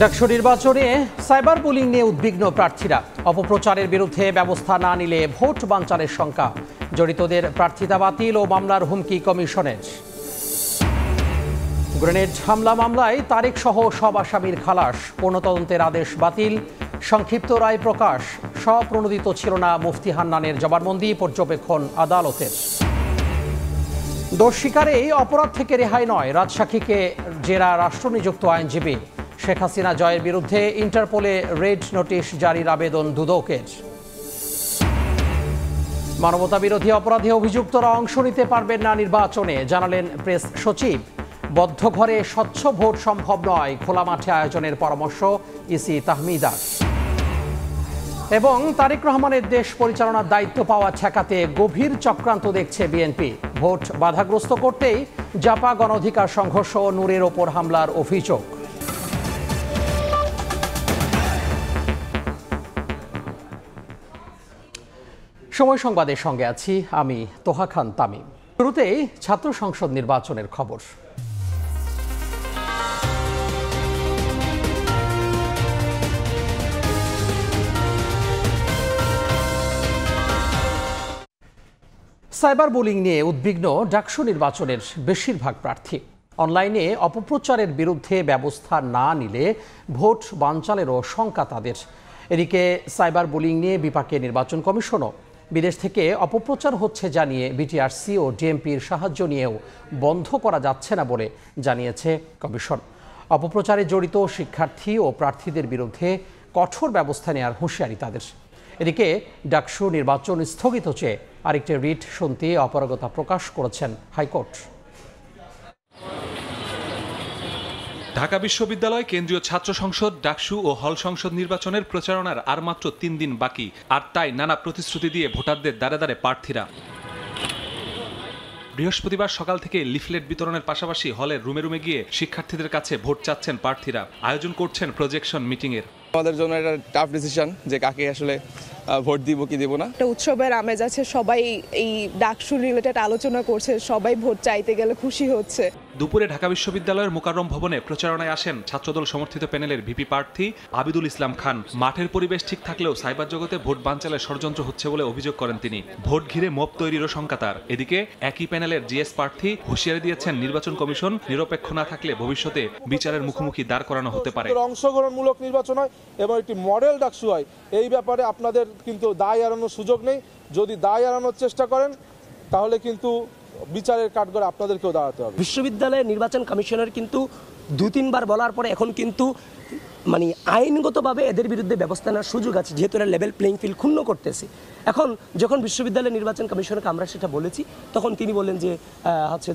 ডাকসু নির্বাচনে cyber bullying নিয়ে উদ্বিগ্ন প্রার্থীরা। অপপ্রচারের বিরুদ্ধে ব্যবস্থা না নিলে ভোট বানচালের শঙ্কা। জড়িতদের প্রার্থিতা বাতিল ও মামলার হুমকি কমিশনের। গ্রেনেড হামলা মামলায় তারেক সহ সব আসামির খালাস, পূর্ণতদন্তের আদেশ বাতিল। সংক্ষিপ্ত রায় প্রকাশ, স্বপ্রণোদিত ছিল না মুফতি হান্নানের জবানবন্দি পর্যবেক্ষণ আদালতের। দোষ স্বীকারেই অপরাধ থেকে রেহাই নয়, রাজসাক্ষীকে জেরা রাষ্ট্রনিযুক্ত আইনজীবী। শেখ হাসিনা জয়ের বিরুদ্ধে ইন্টারপোলে রেড নোটিশ জারির আবেদন দুদকের। মানবতা বিরোধী অপরাধে অভিযুক্তরা অংশ নিতে পারবেন না নির্বাচনে, জানালেন প্রেস সচিব। বদ্ধ ঘরে স্বচ্ছ ভোট সম্ভব নয়, খোলা মাঠে আয়োজনের পরামর্শ ইসি তাহমিদার। এবং তারেক রহমানের দেশ পরিচালনার দায়িত্ব পাওয়া ঠেকাতে গভীর চক্রান্ত দেখছে বিএনপি। ভোট বাধাগ্রস্ত করতেই জাপা গণ অধিকার সংঘর্ষ ও নূরের ওপর হামলার অভিযোগ। সময় সংবাদের সঙ্গে আছি আমি তোহা খান তামিম। শুরুতেই ছাত্র সংসদ নির্বাচনের খবর। সাইবার বুলিং নিয়ে উদ্বিগ্ন ডাকসু নির্বাচনের বেশিরভাগ প্রার্থী। অনলাইনে অপপ্রচারের বিরুদ্ধে ব্যবস্থা না নিলে ভোট বানচালেরও শঙ্কা তাদের। এদিকে সাইবার বুলিং নিয়ে বিপাকে নির্বাচন কমিশনও। বিদেশ থেকে অপপ্রচার হচ্ছে জানিয়ে বিটিআরসি ও ডিএমপির সাহায্য নিয়েও বন্ধ করা যাচ্ছে না বলে জানিয়েছে কমিশন। অপপ্রচারে জড়িত শিক্ষার্থী ও প্রার্থীদের বিরুদ্ধে কঠোর ব্যবস্থা নেওয়ার হুঁশিয়ারি তাদের। এদিকে ডাকসু নির্বাচন স্থগিত চেয়ে আরেকটি রিট শুনতে অপারগতা প্রকাশ করেছেন হাইকোর্ট। ঢাকা বিশ্ববিদ্যালয় কেন্দ্রীয় ছাত্র সংসদ, ডাকসু ও হল সংসদ নির্বাচনের প্রচারণার আর মাত্র 3 দিন বাকি, আর তাই নানা প্রতিশ্রুতি দিয়ে ভোটারদের দ্বারে দ্বারে প্রার্থীরা। বৃহস্পতিবার সকাল থেকে লিফলেট বিতরণের পাশাপাশি হলের রুমে রুমে গিয়ে শিক্ষার্থীদের কাছে ভোট চাচ্ছেন প্রার্থীরা। আয়োজন করছেন প্রজেকশন মিটিংয়ের। আমাদের জন্য এটা টাফ ডিসিশন যে কাকে আসলে ভোট দিব কি দিব না। একটা উৎসবের আমেজ আছে, সবাই এই ডাকসু রিলেটেড আলোচনা করছে, সবাই ভোট চাইতে গেলে খুশি হচ্ছে। দুপুরে ঢাকা বিশ্ববিদ্যালয়ের মোকাররম ভবনে প্রচারণায় আসেন ছাত্রদল সমর্থিত প্যানেলের ভিপি প্রার্থী আবিদুল ইসলাম খান। মাঠের পরিবেশ ঠিক থাকলেও সাইবার জগতে ভোট বানচালের ষড়যন্ত্র হচ্ছে বলে অভিযোগ করেন তিনি। ভোট ঘিরে মব তৈরিরও শঙ্কা তার। এদিকে একই প্যানেলের জিএস প্রার্থী হুঁশিয়ারি দিয়েছেন নির্বাচন কমিশন নিরপেক্ষ না থাকলে ভবিষ্যতে বিচারের মুখোমুখি দাঁড় করানো হতে পারে। অংশগ্রহণমূলক নির্বাচন হয় এবং একটি মডেল ডাকসু হয়, এই ব্যাপারে আপনাদের কিন্তু দায় এড়ানোর সুযোগ নেই। যদি দায় এড়ানোর চেষ্টা করেন তাহলে কিন্তু বিচারের কাঠগড়ে আপনাদেরকেও দাঁড়াতে হবে। বিশ্ববিদ্যালয়ের নির্বাচন কমিশনের কিন্তু 2-3 বার বলার পরে এখন কিন্তু আইনগতভাবে এদের বিরুদ্ধে ব্যবস্থা নেওয়ার সুযোগ আছে, যেহেতু এরা লেভেল প্লেইং ফিল্ড ক্ষুণ্ণ করতেছে। এখন যখন বিশ্ববিদ্যালয়ের নির্বাচন কমিশনকে আমরা সেটা বলেছি, তখন তিনি বললেন যে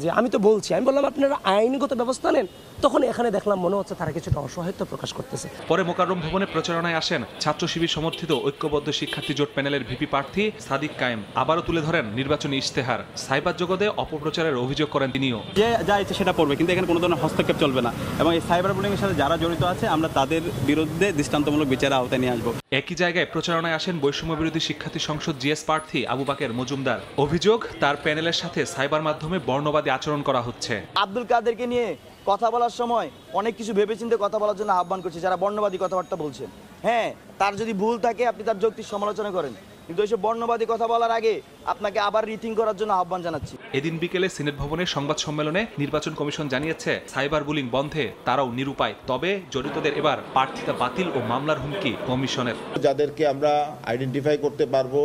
যে আমি তো বলছি, আমি বললাম আপনারা আইনগত ব্যবস্থা নেন। তখন এখানে দেখলাম মনে হচ্ছে তারা কিছুটা অসহায়ত্ব প্রকাশ করতেছে। পরে মোকাররম ভবনে প্রচারণায় আসেন ছাত্র শিবির সমর্থিত ঐক্যবদ্ধ শিক্ষার্থী জোট প্যানেলের ভিপি প্রার্থী সাদিক কায়েম। আবারও তুলে ধরেন নির্বাচনী ইশতেহার। সাইবার জগতে অপপ্রচারের অভিযোগ করেন তিনিও। যে যা ইচ্ছে সেটা পড়বে, কিন্তু এখানে কোনো ধরনের হস্তক্ষেপ চলবে না, এবং এই সাইবার বুলিং এর সাথে যারা জড়িত আছে আমরা তাদের বিরুদ্ধে দৃষ্টান্তমূলক বিচারের আওতায় নিয়ে আসবো। একই জায়গায় প্রচারণায় আসেন বৈষম্য বিরোধী শিক্ষার্থী সংসদ জিএস প্রার্থী আবু বাকের মজুমদার। অভিযোগ তার প্যানেলের সাথে সাইবার মাধ্যমে বর্ণবাদী আচরণ করা হচ্ছে। আব্দুল কাদেরকে নিয়ে কথা বলার সময় অনেক কিছু ভেবেচিন্তে কথা বলার জন্য আহ্বান করছে যারা বর্ণবাদী কথাবার্তা বলছেন। হ্যাঁ, তার যদি ভুল থাকে আপনি তার যৌক্তিক সমালোচনা করেন, কিন্তু এইসব বর্ণবাদী কথা বলার আগে আপনাকে আবার রিথিং করার জন্য আহ্বান জানাচ্ছি। এদিন বিকেলে সিনেট ভবনের সংবাদ সম্মেলনে নির্বাচন কমিশন জানিয়েছে সাইবার বুলিং বন্ধে তারাও নিরুপায়। তবে জড়িতদের এবার প্রার্থিতা বাতিল ও মামলার হুমকি কমিশনের। যাদেরকে আমরা আইডেন্টিফাই করতে পারবো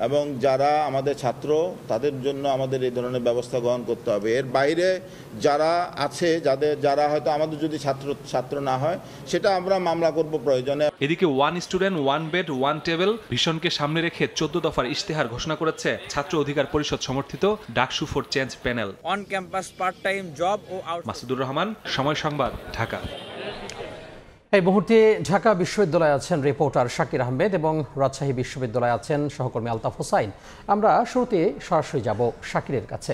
এবং যারা আমাদের ছাত্র, তাদের জন্য আমাদের এই ধরনের ব্যবস্থা গ্রহণ করতে হবে। এর বাইরে যারা আছে, যারা হয়তো আমাদের যদি ছাত্র না হয়, সেটা আমরা মামলা করব প্রয়োজনে। এদিকে 1 স্টুডেন্ট 1 বেড 1 টেবিল ভিশনকে সামনে রেখে 14 দফার ইশতেহার ঘোষণা করেছে ছাত্র অধিকার পরিষদ সমর্থিত DUCSU for change panel. On campus part time job ও মাসুদুর রহমান, সময় সংবাদ, ঢাকা। এই মুহূর্তে ঢাকা বিশ্ববিদ্যালয়ে আছেন রিপোর্টার শাকির আহমেদ এবং রাজশাহী বিশ্ববিদ্যালয়ে আছেন সহকর্মী আলতাফ হোসাইন। আমরা শুরুতে সরাসরি যাব শাকিরের কাছে।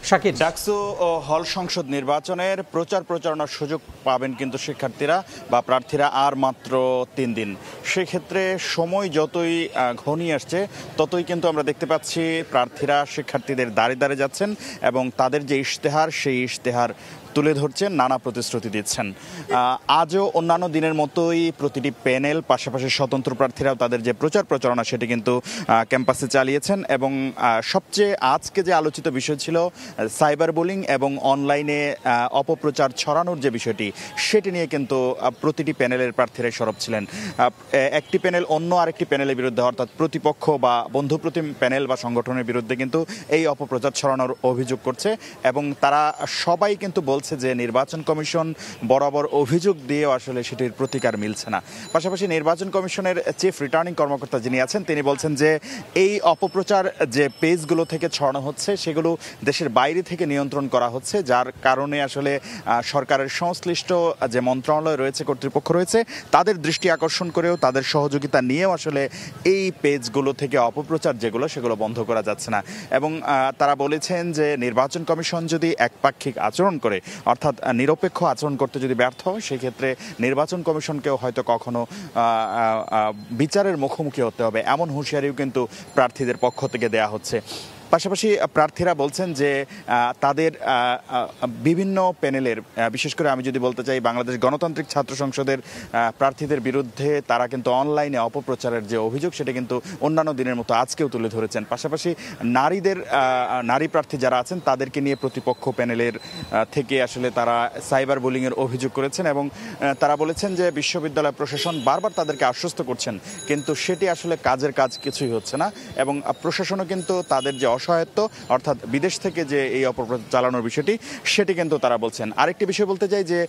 শাকির, ডাকসু ও হল সংসদ নির্বাচনের প্রচারণার সুযোগ পাবেন কিন্তু শিক্ষার্থীরা বা প্রার্থীরা আর মাত্র 3 দিন। সেক্ষেত্রে সময় যতই ঘনিয়ে আসছে ততই কিন্তু আমরা দেখতে পাচ্ছি প্রার্থীরা শিক্ষার্থীদের দ্বারে দ্বারে যাচ্ছেন এবং তাদের যে ইশতেহার সেই ইশতেহার তুলে ধরছেন, নানা প্রতিশ্রুতি দিচ্ছেন। আজও অন্যান্য দিনের মতোই প্রতিটি প্যানেল পাশাপাশি স্বতন্ত্র প্রার্থীরাও তাদের যে প্রচারণা সেটি কিন্তু ক্যাম্পাসে চালিয়েছেন। এবং সবচেয়ে আজকে যে আলোচিত বিষয় ছিল সাইবার বুলিং এবং অনলাইনে অপপ্রচার ছড়ানোর যে বিষয়টি, সেটি নিয়ে কিন্তু প্রতিটি প্যানেলের প্রার্থীরাই সরব ছিলেন। একটি প্যানেল অন্য আরেকটি প্যানেলের বিরুদ্ধে, অর্থাৎ প্রতিপক্ষ বা বন্ধুপ্রতিম প্যানেল বা সংগঠনের বিরুদ্ধে কিন্তু এই অপপ্রচার ছড়ানোর অভিযোগ করছে। এবং তারা সবাই কিন্তু বলছে যে নির্বাচন কমিশন বরাবর অভিযোগ দিয়েও আসলে সেটির প্রতিকার মিলছে না। পাশাপাশি নির্বাচন কমিশনের চিফ রিটার্নিং কর্মকর্তা যিনি আছেন তিনি বলছেন যে এই অপপ্রচার যে পেজগুলো থেকে ছড়ানো হচ্ছে সেগুলো দেশের বাইরে থেকে নিয়ন্ত্রণ করা হচ্ছে, যার কারণে আসলে সরকারের সংশ্লিষ্ট যে মন্ত্রণালয় রয়েছে, কর্তৃপক্ষ রয়েছে, তাদের দৃষ্টি আকর্ষণ করেও তাদের সহযোগিতা নিয়েও আসলে এই পেজগুলো থেকে অপপ্রচার সেগুলো বন্ধ করা যাচ্ছে না। এবং তারা বলেছেন যে নির্বাচন কমিশন যদি একপাক্ষিক আচরণ করে, অর্থাৎ নিরপেক্ষ আচরণ করতে যদি ব্যর্থ হয়, সেক্ষেত্রে নির্বাচন কমিশনকেও হয়তো কখনো বিচারের মুখোমুখি হতে হবে, এমন হুঁশিয়ারিও কিন্তু প্রার্থীদের পক্ষ থেকে দেয়া হচ্ছে। পাশাপাশি প্রার্থীরা বলছেন যে তাদের বিভিন্ন প্যানেলের, বিশেষ করে আমি যদি বলতে চাই বাংলাদেশ গণতান্ত্রিক ছাত্র সংসদের প্রার্থীদের বিরুদ্ধে তারা কিন্তু অনলাইনে অপপ্রচারের যে অভিযোগ সেটা কিন্তু অন্যান্য দিনের মতো আজকেও তুলে ধরেছেন। পাশাপাশি নারী প্রার্থী যারা আছেন তাদেরকে নিয়ে প্রতিপক্ষ প্যানেলের থেকে আসলে তারা সাইবার বুলিংয়ের অভিযোগ করেছেন। এবং তারা বলেছেন যে বিশ্ববিদ্যালয় প্রশাসন বারবার তাদেরকে আশ্বস্ত করছেন, কিন্তু সেটি আসলে কাজ কিছুই হচ্ছে না। এবং প্রশাসনও কিন্তু তাদের যে অসহায়ত্ব, অর্থাৎ বিদেশ থেকে যে এই অপপ্রচার চালানোর বিষয়টি, সেটি কিন্তু তারা বলছেন। আরেকটি বিষয় বলতে চাই যে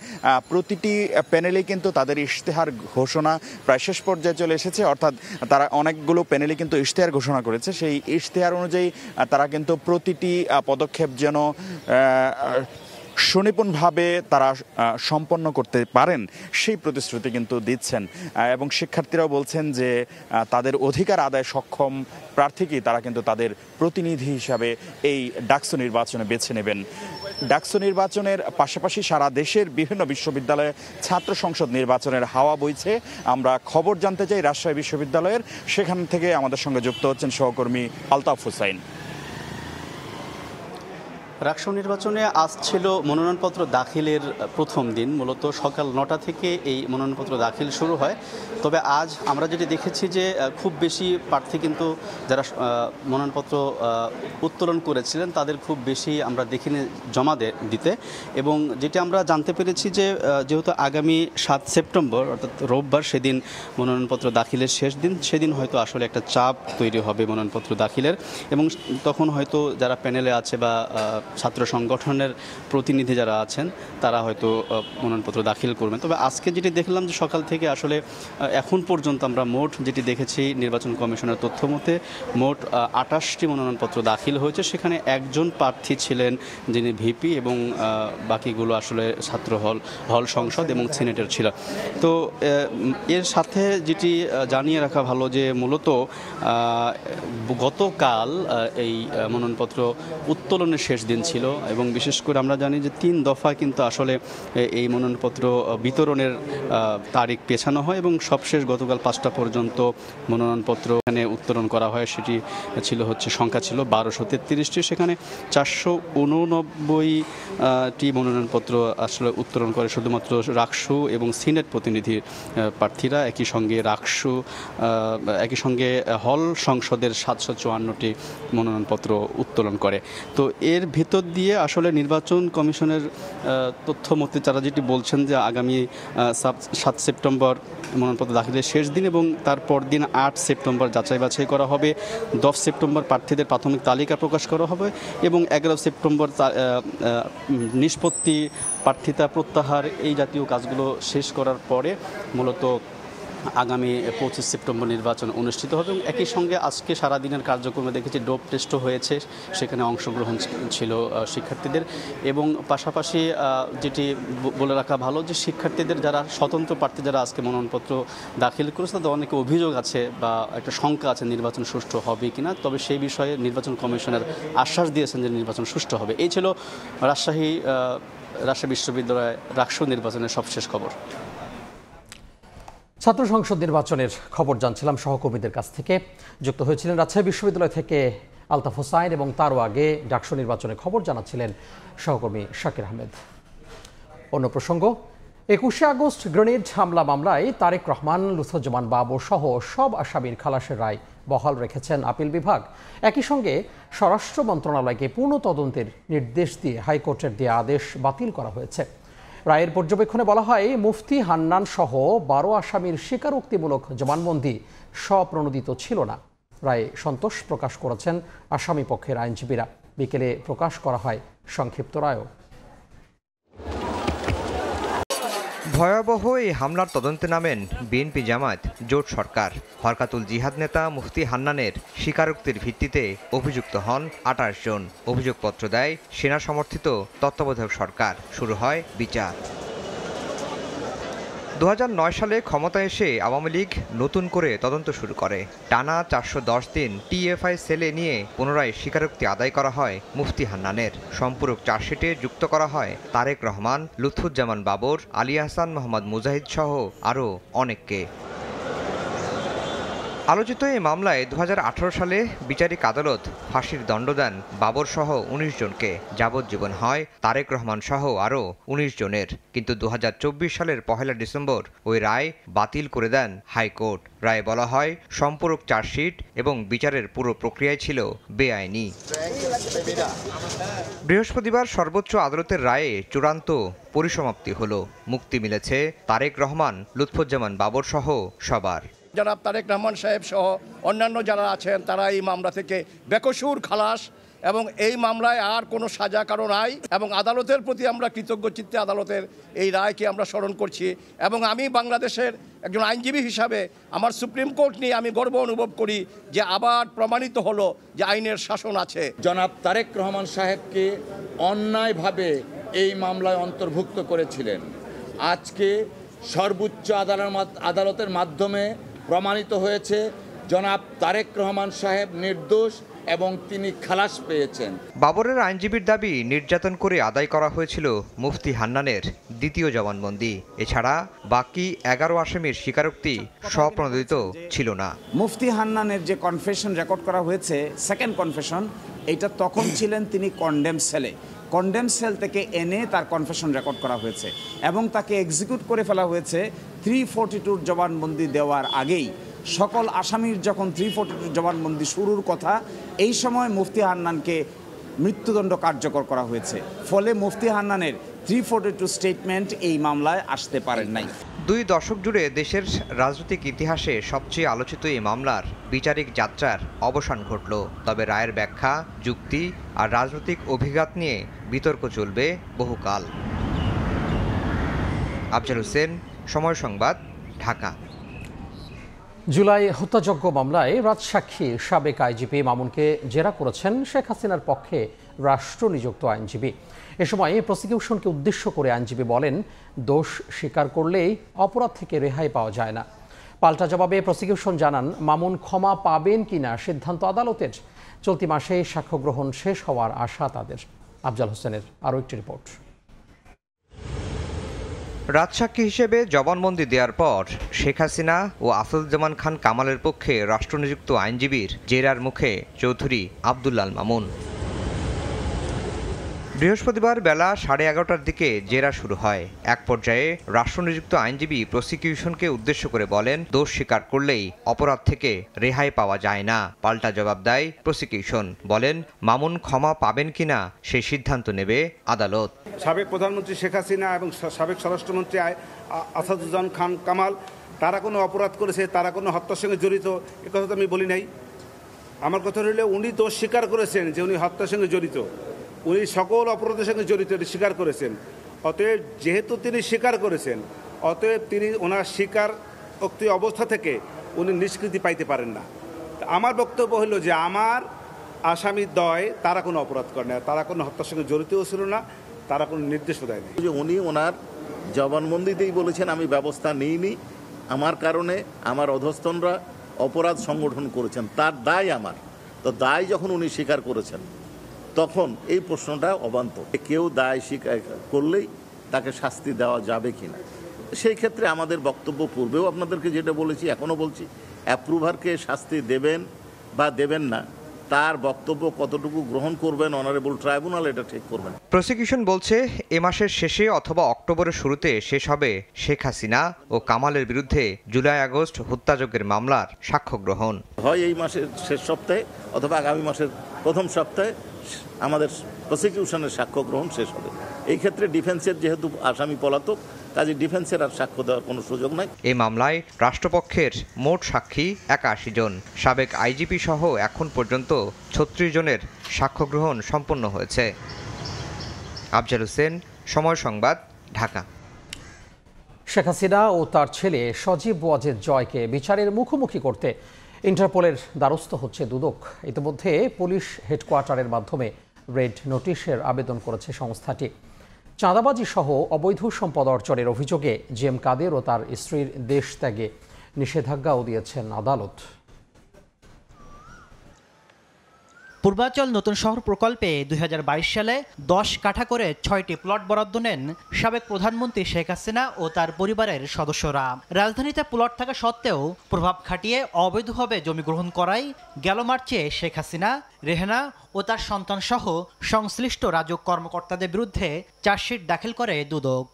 প্রতিটি প্যানেলেই কিন্তু তাদের ইশতেহার ঘোষণা প্রায় শেষ পর্যায়ে চলে এসেছে, অর্থাৎ তারা অনেকগুলো প্যানেলে কিন্তু ইশতেহার ঘোষণা করেছে। সেই ইশতেহার অনুযায়ী তারা কিন্তু প্রতিটি পদক্ষেপ যেন সুনিপুণভাবে তারা সম্পন্ন করতে পারেন সেই প্রতিশ্রুতি কিন্তু দিচ্ছেন। এবং শিক্ষার্থীরাও বলছেন যে তাদের অধিকার আদায় সক্ষম প্রার্থীকেই তারা কিন্তু তাদের প্রতিনিধি হিসাবে এই ডাকসু নির্বাচনে বেছে নেবেন। ডাকসু নির্বাচনের পাশাপাশি সারা দেশের বিভিন্ন বিশ্ববিদ্যালয়ে ছাত্র সংসদ নির্বাচনের হাওয়া বইছে। আমরা খবর জানতে চাই রাজশাহী বিশ্ববিদ্যালয়ের, সেখান থেকে আমাদের সঙ্গে যুক্ত হচ্ছেন সহকর্মী আলতাফ হুসাইন। ডাকসু নির্বাচনে আজ ছিল মনোনয়নপত্র দাখিলের প্রথম দিন। মূলত সকাল 9টা থেকে এই মনোনয়নপত্র দাখিল শুরু হয়। তবে আজ আমরা যেটি দেখেছি যে খুব বেশি প্রার্থী কিন্তু যারা মনোনয়নপত্র উত্তোলন করেছিলেন তাদের খুব বেশি আমরা দেখিনি জমা দিতে। এবং যেটি আমরা জানতে পেরেছি যে যেহেতু আগামী 7 সেপ্টেম্বর অর্থাৎ রোববার সেদিন মনোনয়নপত্র দাখিলের শেষ দিন, সেদিন হয়তো আসলে একটা চাপ তৈরি হবে মনোনয়নপত্র দাখিলের। এবং তখন হয়তো যারা প্যানেলে আছে বা ছাত্র সংগঠনের প্রতিনিধি যারা আছেন তারা হয়তো মনোনয়নপত্র দাখিল করবেন। তবে আজকে যেটি দেখলাম যে সকাল থেকে আসলে এখন পর্যন্ত আমরা মোট যেটি দেখেছি নির্বাচন কমিশনের তথ্য মতে মোট 28টি মনোনয়নপত্র দাখিল হয়েছে। সেখানে একজন প্রার্থী ছিলেন যিনি ভিপি এবং বাকিগুলো আসলে ছাত্র হল সংসদ এবং সিনেটের ছিল। তো এর সাথে যেটি জানিয়ে রাখা ভালো যে মূলত গতকাল এই মনোনয়নপত্র উত্তোলনের শেষ দিন ছিল এবং বিশেষ করে আমরা জানি যে 3 দফা কিন্তু আসলে এই মনোনয়নপত্র বিতরণের তারিখ পেছানো হয় এবং সবশেষ গতকাল 5টা পর্যন্ত মনোনয়নপত্র এখানে উত্তোলন করা হয়। সেটি সংখ্যা ছিল 1233টি। সেখানে 489টি মনোনয়নপত্র আসলে উত্তোলন করে শুধুমাত্র রাকসু এবং সিনেট প্রতিনিধি প্রার্থীরা। একই সঙ্গে হল সংসদের 754টি মনোনয়নপত্র উত্তোলন করে। তো এর ভেতর দিয়ে আসলে নির্বাচন কমিশনের তথ্য মতে তারা যেটি বলছেন যে আগামী 7 সেপ্টেম্বর মনোনয়নপত্র দাখিলের শেষ দিন এবং তারপর দিন 8 সেপ্টেম্বর যাচাই বাছাই করা হবে, 10 সেপ্টেম্বর প্রার্থীদের প্রাথমিক তালিকা প্রকাশ করা হবে এবং 11 সেপ্টেম্বর নিষ্পত্তি, প্রার্থিতা প্রত্যাহার এই জাতীয় কাজগুলো শেষ করার পরে মূলত আগামী 25 সেপ্টেম্বর নির্বাচন অনুষ্ঠিত হবে। এবং একই সঙ্গে আজকে সারাদিনের কার্যক্রমে দেখেছি ডোপ টেস্টও হয়েছে, সেখানে অংশগ্রহণ ছিল শিক্ষার্থীদের। এবং পাশাপাশি যেটি বলে রাখা ভালো যে শিক্ষার্থীদের যারা স্বতন্ত্র প্রার্থী যারা আজকে মনোনয়নপত্র দাখিল করেছে তাদের অনেকে অভিযোগ আছে বা একটা শঙ্কা আছে নির্বাচন সুষ্ঠু হবে কিনা। তবে সেই বিষয়ে নির্বাচন কমিশনের আশ্বাস দিয়েছেন যে নির্বাচন সুষ্ঠু হবে। এই ছিল রাজশাহী বিশ্ববিদ্যালয়ে ডাকসু নির্বাচনের সবশেষ খবর। ছাত্র সংসদ নির্বাচনের খবর জানছিলাম সহকর্মীদের কাছ থেকে। যুক্ত হয়েছিলেন রাজশাহী বিশ্ববিদ্যালয় থেকে আলতাফ হোসাইন এবং তারও আগে ডাকসু নির্বাচনের খবর জানাচ্ছিলেন সহকর্মী শাকির আহমেদ। অন্য প্রসঙ্গ, 21শে আগস্ট গ্রেনেড হামলা মামলায় তারেক রহমান, লুৎফুজ্জামান বাবর সহ সব আসামির খালাসের রায় বহাল রেখেছেন আপিল বিভাগ। একই সঙ্গে স্বরাষ্ট্র মন্ত্রণালয়কে পূর্ণ তদন্তের নির্দেশ দিয়ে হাইকোর্টের দেয়া আদেশ বাতিল করা হয়েছে। রায়ের পর্যবেক্ষণে বলা হয়, মুফতি হান্নান সহ 12 আসামির স্বীকারোক্তিমূলক জবানবন্দি স্বপ্রণোদিত ছিল না। রায়ে সন্তোষ প্রকাশ করেছেন আসামি পক্ষের আইনজীবীরা। বিকেলে প্রকাশ করা হয় সংক্ষিপ্ত রায়ও। ভয়াবহ এই হামলার তদন্তে নামেন বিএনপি জামায়াত জোট সরকার। হরকাতুল জিহাদ নেতা মুফতি হান্নানের স্বীকারোক্তির ভিত্তিতে অভিযুক্ত হন 28 জন। অভিযোগপত্র দেয় সেনা সমর্থিত তত্ত্বাবধায়ক সরকার। শুরু হয় বিচার। 2009 সালে ক্ষমতায় এসে আওয়ামী লীগ নতুন করে তদন্ত শুরু করে। টানা 410 দিন টিএফআই সেলে নিয়ে পুনরায় স্বীকারোক্তি আদায় করা হয় মুফতি হান্নানের। সম্পূরক চার্জশিটে যুক্ত করা হয় তারেক রহমান, লুৎফুজ্জামান বাবর, আলী আহসান মোহাম্মদ মুজাহিদ সহ আরও অনেককে। আলোচিত এই মামলায় 2018 সালে বিচারিক আদালত ফাঁসির দণ্ড দেন বাবর সহ 19 জনকে। যাবজ্জীবন হয় তারেক রহমান সহ আরও 19 জনের। কিন্তু 2024 সালের 1 ডিসেম্বর ওই রায় বাতিল করে দেন হাইকোর্ট। রায়ে বলা হয়, সম্পূরক চার্জশিট এবং বিচারের পুরো প্রক্রিয়াই ছিল বেআইনি। বৃহস্পতিবার সর্বোচ্চ আদালতের রায়ে চূড়ান্ত পরিসমাপ্তি হলো। মুক্তি মিলেছে তারেক রহমান, লুৎফুজ্জামান বাবর সহ সবার। জনাব তারেক রহমান সাহেব সহ অন্যান্য যারা আছেন তারা এই মামলা থেকে বেকসুর খালাস এবং এই মামলায় আর কোনো সাজা কারো নাই এবং আদালতের প্রতি আমরা কৃতজ্ঞ চিত্তে আদালতের এই রায়কে আমরা স্মরণ করছি। এবং আমি বাংলাদেশের একজন আইনজীবী হিসাবে আমার সুপ্রিম কোর্ট নিয়ে আমি গর্ব অনুভব করি যে আবার প্রমাণিত হলো যে আইনের শাসন আছে। জনাব তারেক রহমান সাহেবকে অন্যায়ভাবে এই মামলায় অন্তর্ভুক্ত করেছিলেন। আজকে সর্বোচ্চ আদালতের মাধ্যমে প্রমাণিত হয়েছে জনাব তারেক রহমান সাহেব নির্দোষ এবং তিনি খালাস পেয়েছেন। বাবরের আইনজীবীর দাবি, নির্যাতন করে আদায় করা হয়েছিল মুফতি হান্নানের দ্বিতীয় জবানবন্দি। এছাড়া বাকি 11 আসামির স্বীকারোক্তি স্বপ্রণোদিত ছিল না। মুফতি হান্নানের যে কনফেশন রেকর্ড করা হয়েছে, সেকেন্ড কনফেশন, এটা তখন ছিলেন তিনি কন্ডেম সেলে। কন্ডেম সেল থেকে এনে তার কনফেশন রেকর্ড করা হয়েছে এবং তাকে এক্সিকিউট করে ফেলা হয়েছে 342 জবানবন্দি দেওয়ার আগেই। সকল আসামির যখন 342 জবানবন্দি শুরুর কথা, এই সময় মুফতি হান্নানকে মৃত্যুদণ্ড কার্যকর করা হয়েছে। ফলে মুফতি হান্নানের 342 স্টেটমেন্ট এই মামলায় আসতে পারেন নাই। 2 দশক জুড়ে দেশের রাজনৈতিক ইতিহাসে সবচেয়ে আলোচিত এই মামলার বিচারিক যাত্রার অবসান ঘটল। তবে রায়ের ব্যাখ্যা, যুক্তি আর রাজনৈতিক অভিঘাত নিয়ে বিতর্ক চলবে বহুকাল। আফজাল হোসেন, সময় সংবাদ, ঢাকা। জুলাই হত্যাযজ্ঞ মামলায় রাজসাক্ষী সাবেক আইজিপি মামুনকে জেরা করেছেন শেখ হাসিনার পক্ষে রাষ্ট্র নিযুক্ত আইনজীবী। এ সময় প্রসিকিউশনকে উদ্দেশ্য করে আইনজীবী বলেন, দোষ স্বীকার করলেই অপরাধ থেকে রেহাই পাওয়া যায় না। পাল্টা জবাবে প্রসিকিউশন জানান, মামুন ক্ষমা পাবেন কিনা সিদ্ধান্ত আদালতের। চলতি মাসে সাক্ষ্য গ্রহণ শেষ হওয়ার আশা তাদের। আফজাল হোসেনের আরও একটি রিপোর্ট। রাজসাক্ষী হিসেবে জবানবন্দি দেওয়ার পর শেখ হাসিনা ও আসাদুজ্জামান খান কামালের পক্ষে রাষ্ট্রনিযুক্ত আইনজীবীর জেরার মুখে চৌধুরী আব্দুল্লাহ মামুন। বৃহস্পতিবার বেলা 11:30টার দিকে জেরা শুরু হয়। এক পর্যায়ে রাষ্ট্রনিযুক্ত আইনজীবী প্রসিকিউশনকে উদ্দেশ্য করে বলেন, দোষ স্বীকার করলেই অপরাধ থেকে রেহাই পাওয়া যায় না। পাল্টা জবাব দেয় প্রসিকিউশন, বলেন মামুন ক্ষমা পাবেন কিনা সেই সিদ্ধান্ত নেবে আদালত। সাবেক প্রধানমন্ত্রী শেখ হাসিনা এবং সাবেক স্বরাষ্ট্রমন্ত্রী আসাদুজ্জামান খান কামাল, তারা কোনো অপরাধ করেছে, তারা কোনো হত্যার সঙ্গে জড়িত, এ কথা তো আমি বলি নাই। আমার কথা হলো, উনি দোষ স্বীকার করেছেন যে উনি হত্যার সঙ্গে জড়িত, উনি সকল অপরাধের সঙ্গে জড়িত, এটি স্বীকার করেছেন। অতএব যেহেতু তিনি স্বীকার করেছেন, অতএব তিনি ওনার স্বীকারোক্তি অবস্থা থেকে উনি নিষ্কৃতি পাইতে পারেন না। আমার বক্তব্য হলো যে আমার আসামি দ্বয় তারা কোনো অপরাধ করে না, তারা কোনো হত্যার সঙ্গে জড়িতও ছিল না, তারা কোনো নির্দেশও দেয়নি। যে উনি ওনার জবানবন্দিতেই বলেছেন, আমি ব্যবস্থা নিইনি, আমার কারণে আমার অধস্তনরা অপরাধ সংগঠন করেছেন, তার দায় আমার। তো দায় যখন উনি স্বীকার করেছেন, তখন এই প্রশ্নটা অবান্তর। কেউ দায় স্বীকার করলেই তাকে শাস্তি দেওয়া যাবে কিনা, সেই ক্ষেত্রে আমাদের বক্তব্য পূর্বেও আপনাদেরকে যেটা বলেছি, এখনও বলছি, অ্যাপ্রুভারকে শাস্তি দেবেন বা দেবেন না তার বক্তব্য কতটুকু গ্রহণ করবেন অনারেবল ট্রাইব্যুনাল এটা ঠিক করবেন। প্রসিকিউশন বলছে এ মাসের শেষে অথবা অক্টোবরের শুরুতে শেষ হবে শেখ হাসিনা ও কামালের বিরুদ্ধে জুলাই আগস্ট হত্যাযজ্ঞের মামলার সাক্ষ্য গ্রহণ। হয় এই মাসের শেষ সপ্তাহে অথবা আগামী মাসের প্রথম সপ্তাহে আমাদের প্রসিকিউশনের সাক্ষ্য গ্রহণ শেষ হবে। এই ক্ষেত্রে ডিফেন্সের যেহেতু আসামি পলাতক, কাজে ডিফেন্সের আর সাক্ষ্য দেওয়ার কোনো সুযোগ নাই। এই মামলায় রাষ্ট্রপক্ষের মোট সাক্ষী 81 জন। সাবেক আইজিপি সহ এখন পর্যন্ত 36 জনের সাক্ষ্য গ্রহণ সম্পন্ন হয়েছে। আফজাল হোসেন, সময় সংবাদ, ঢাকা। শেখ হাসিনা ও তার ছেলে সজীব ওয়াজেদ জয়কে বিচারের মুখোমুখি করতে ইন্টারপোলের দ্বারস্থ হচ্ছে দুদক। ইতিমধ্যে পুলিশ হেডকোয়ার্টারের মাধ্যমে রেড নোটিশের আবেদন করেছে সংস্থাটি। চাঁদাবাজি সহ অবৈধ সম্পদ অর্জনের অভিযোগে জিএম কাদের ও তার স্ত্রীর দেশ ত্যাগে নিষেধাজ্ঞাও দিয়েছেন আদালত। পূর্বাচল নতুন শহর প্রকল্পে 2022 সালে 10 কাঠা করে 6টি প্লট বরাদ্দ নেন সাবেক প্রধানমন্ত্রী শেখ হাসিনা ও তার পরিবারের সদস্যরা। রাজধানীতে প্লট থাকা সত্ত্বেও প্রভাব খাটিয়ে অবৈধভাবে জমি গ্রহণ করায় গেল মার্চে শেখ হাসিনা, রেহেনা ও তার সন্তান সহ সংশ্লিষ্ট রাজুক কর্মকর্তাদের বিরুদ্ধে চার্জশিট দাখিল করে দুদক।